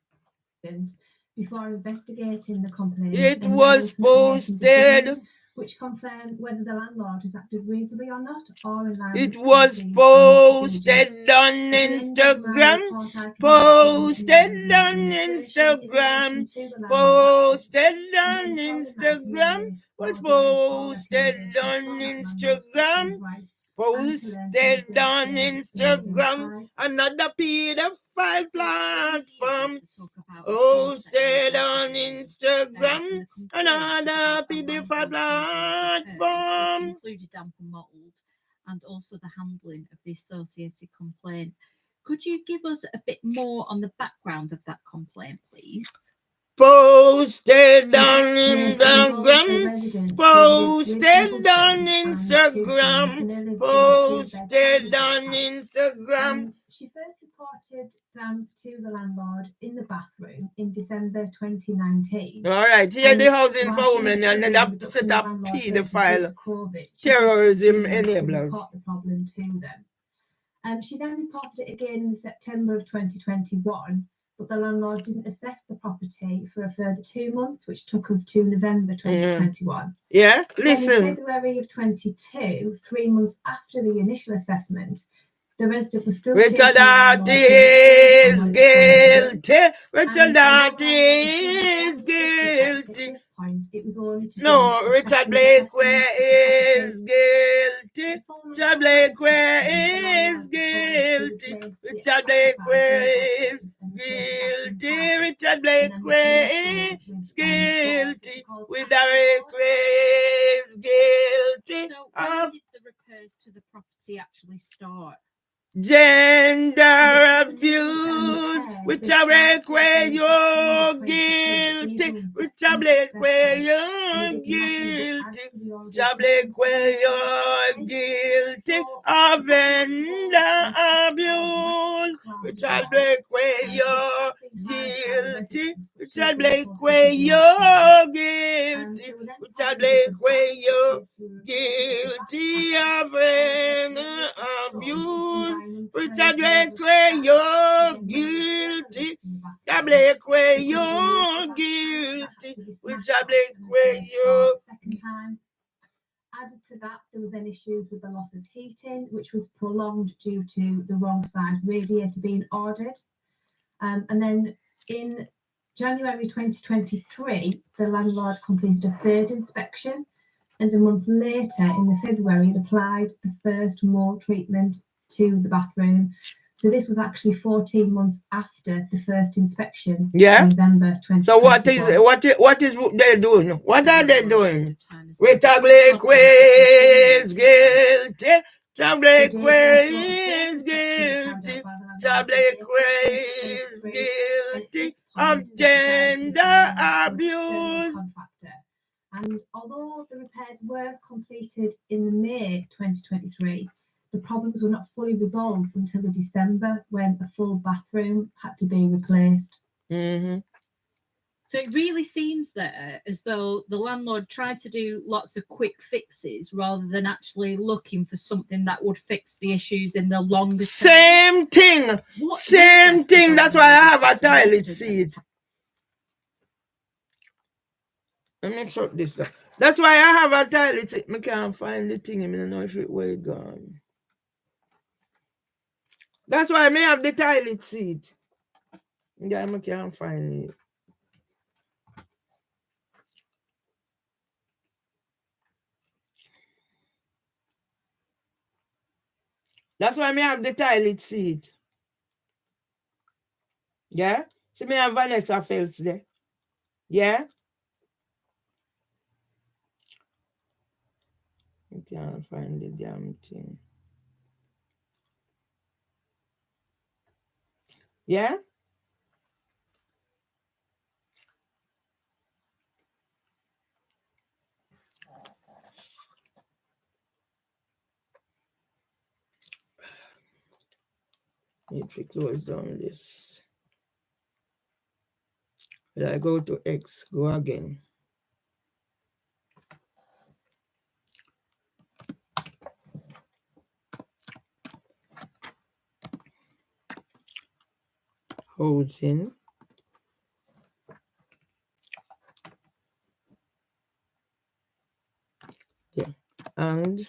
Before investigating the complaint, It was posted. which confirm whether the landlord has acted reasonably or not, or in line It with was policies and posted on procedures. At the end of my Instagram. report, I can Posted confirm on in Instagram. relation to the landlord's Posted actions. on And then Instagram. Was posted on Instagram. Posted on Instagram. Another pedophile platform. Posted on Instagram. Another pedophile platform. Included damp and mould, and also the handling of the associated complaint. Could you give us a bit more on the background of that complaint, please? Posted on Instagram. Posted on Instagram. Posted on Instagram. She first reported damp to the landlord in the bathroom in December 2019. All right, here the housing for women and then that set up pedophile terrorism enablers. Report the problem to them. She then reported it again in September of 2021, but the landlord didn't assess the property for a further 2 months, which took us to November 2021. Yeah, Then listen. in February of 22, 3 months after the initial assessment, the resident was still Richard Darty is guilty. Richard Darty is guilty. No, Richard Blakeway is guilty. Richard Blakeway is guilty. Richard Blakeway is guilty. Richard Blakeway is guilty. With the Blakeway is guilty So when of did the repairs to the property actually start? gender abuse. Richard Blakeway, you're guilty. Richard Blakeway, you're guilty. Richard Blakeway, you're guilty of gender abuse. Richard Blakeway, you're guilty. Richard Blakeway, you're guilty. Richard Blakeway, you're guilty of gender abuse. Richard Blakeway, you're guilty. Richard Blakeway, you're guilty. Richard Blakeway, you're Added to that, there was then issues with the loss of heating, which was prolonged due to the wrong size radiator being ordered. And then in January 2023, the landlord completed a third inspection, and a month later, in February, it applied the first mold treatment to the bathroom. So this was actually 14 months after the first inspection. Yeah. In November 2021. So what is they doing? What are they doing? Richard Blakeway is guilty. Richard Blakeway is guilty. Richard Blakeway is guilty of gender abuse. And although the repairs were completed in May 2023, the problems were not fully resolved until December, when a full bathroom had to be replaced. Mm-hmm. So it really seems there as though the landlord tried to do lots of quick fixes rather than actually looking for something that would fix the issues in the longer term. Same thing. Same thing. That's why I have a toilet seat. Let me shut this down. That's why I have a toilet seat. I can't find the thing. I don't know if it was gone. That's why I may have the toilet seat. Yeah, I can't find it. That's why I have the toilet seat. Yeah? See, me have Vanessa Phelps there. Yeah? I can't find the damn thing. Yeah? Need to close down this. Will I go to X? Go again. Housing. and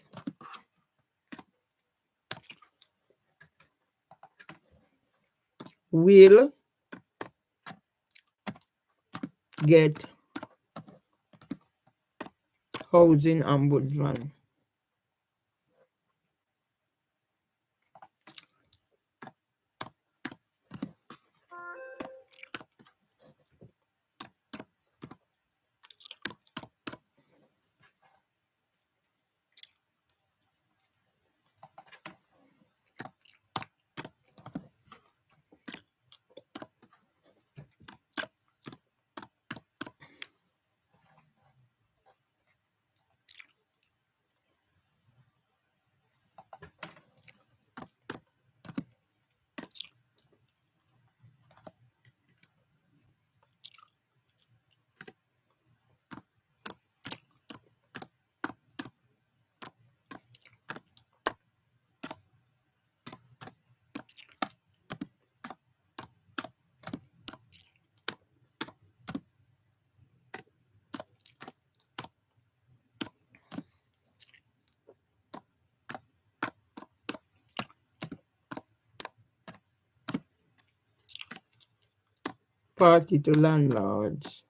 will get housing ombudsman. Party to landlords.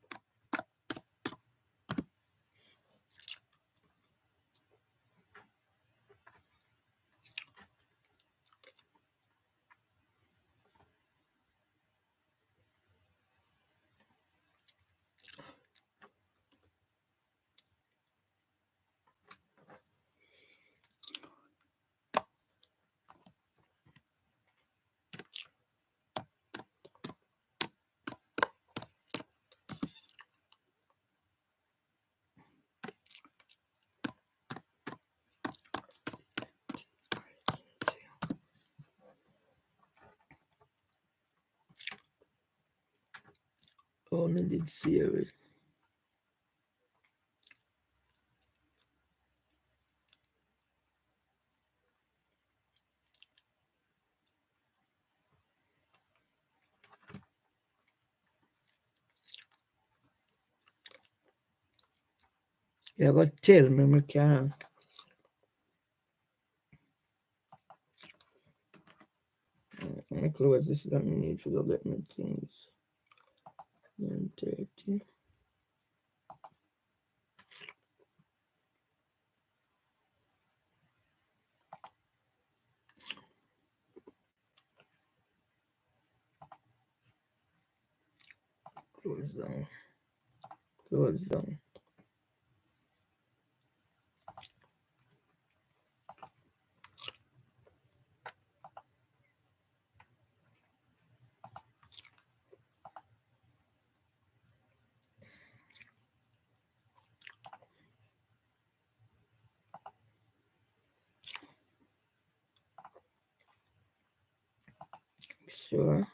Oh, I did see it. You gotta tell me, I can't. Let me close this. Let me need to go get my things. 9:30. Close down. Close down. Sure.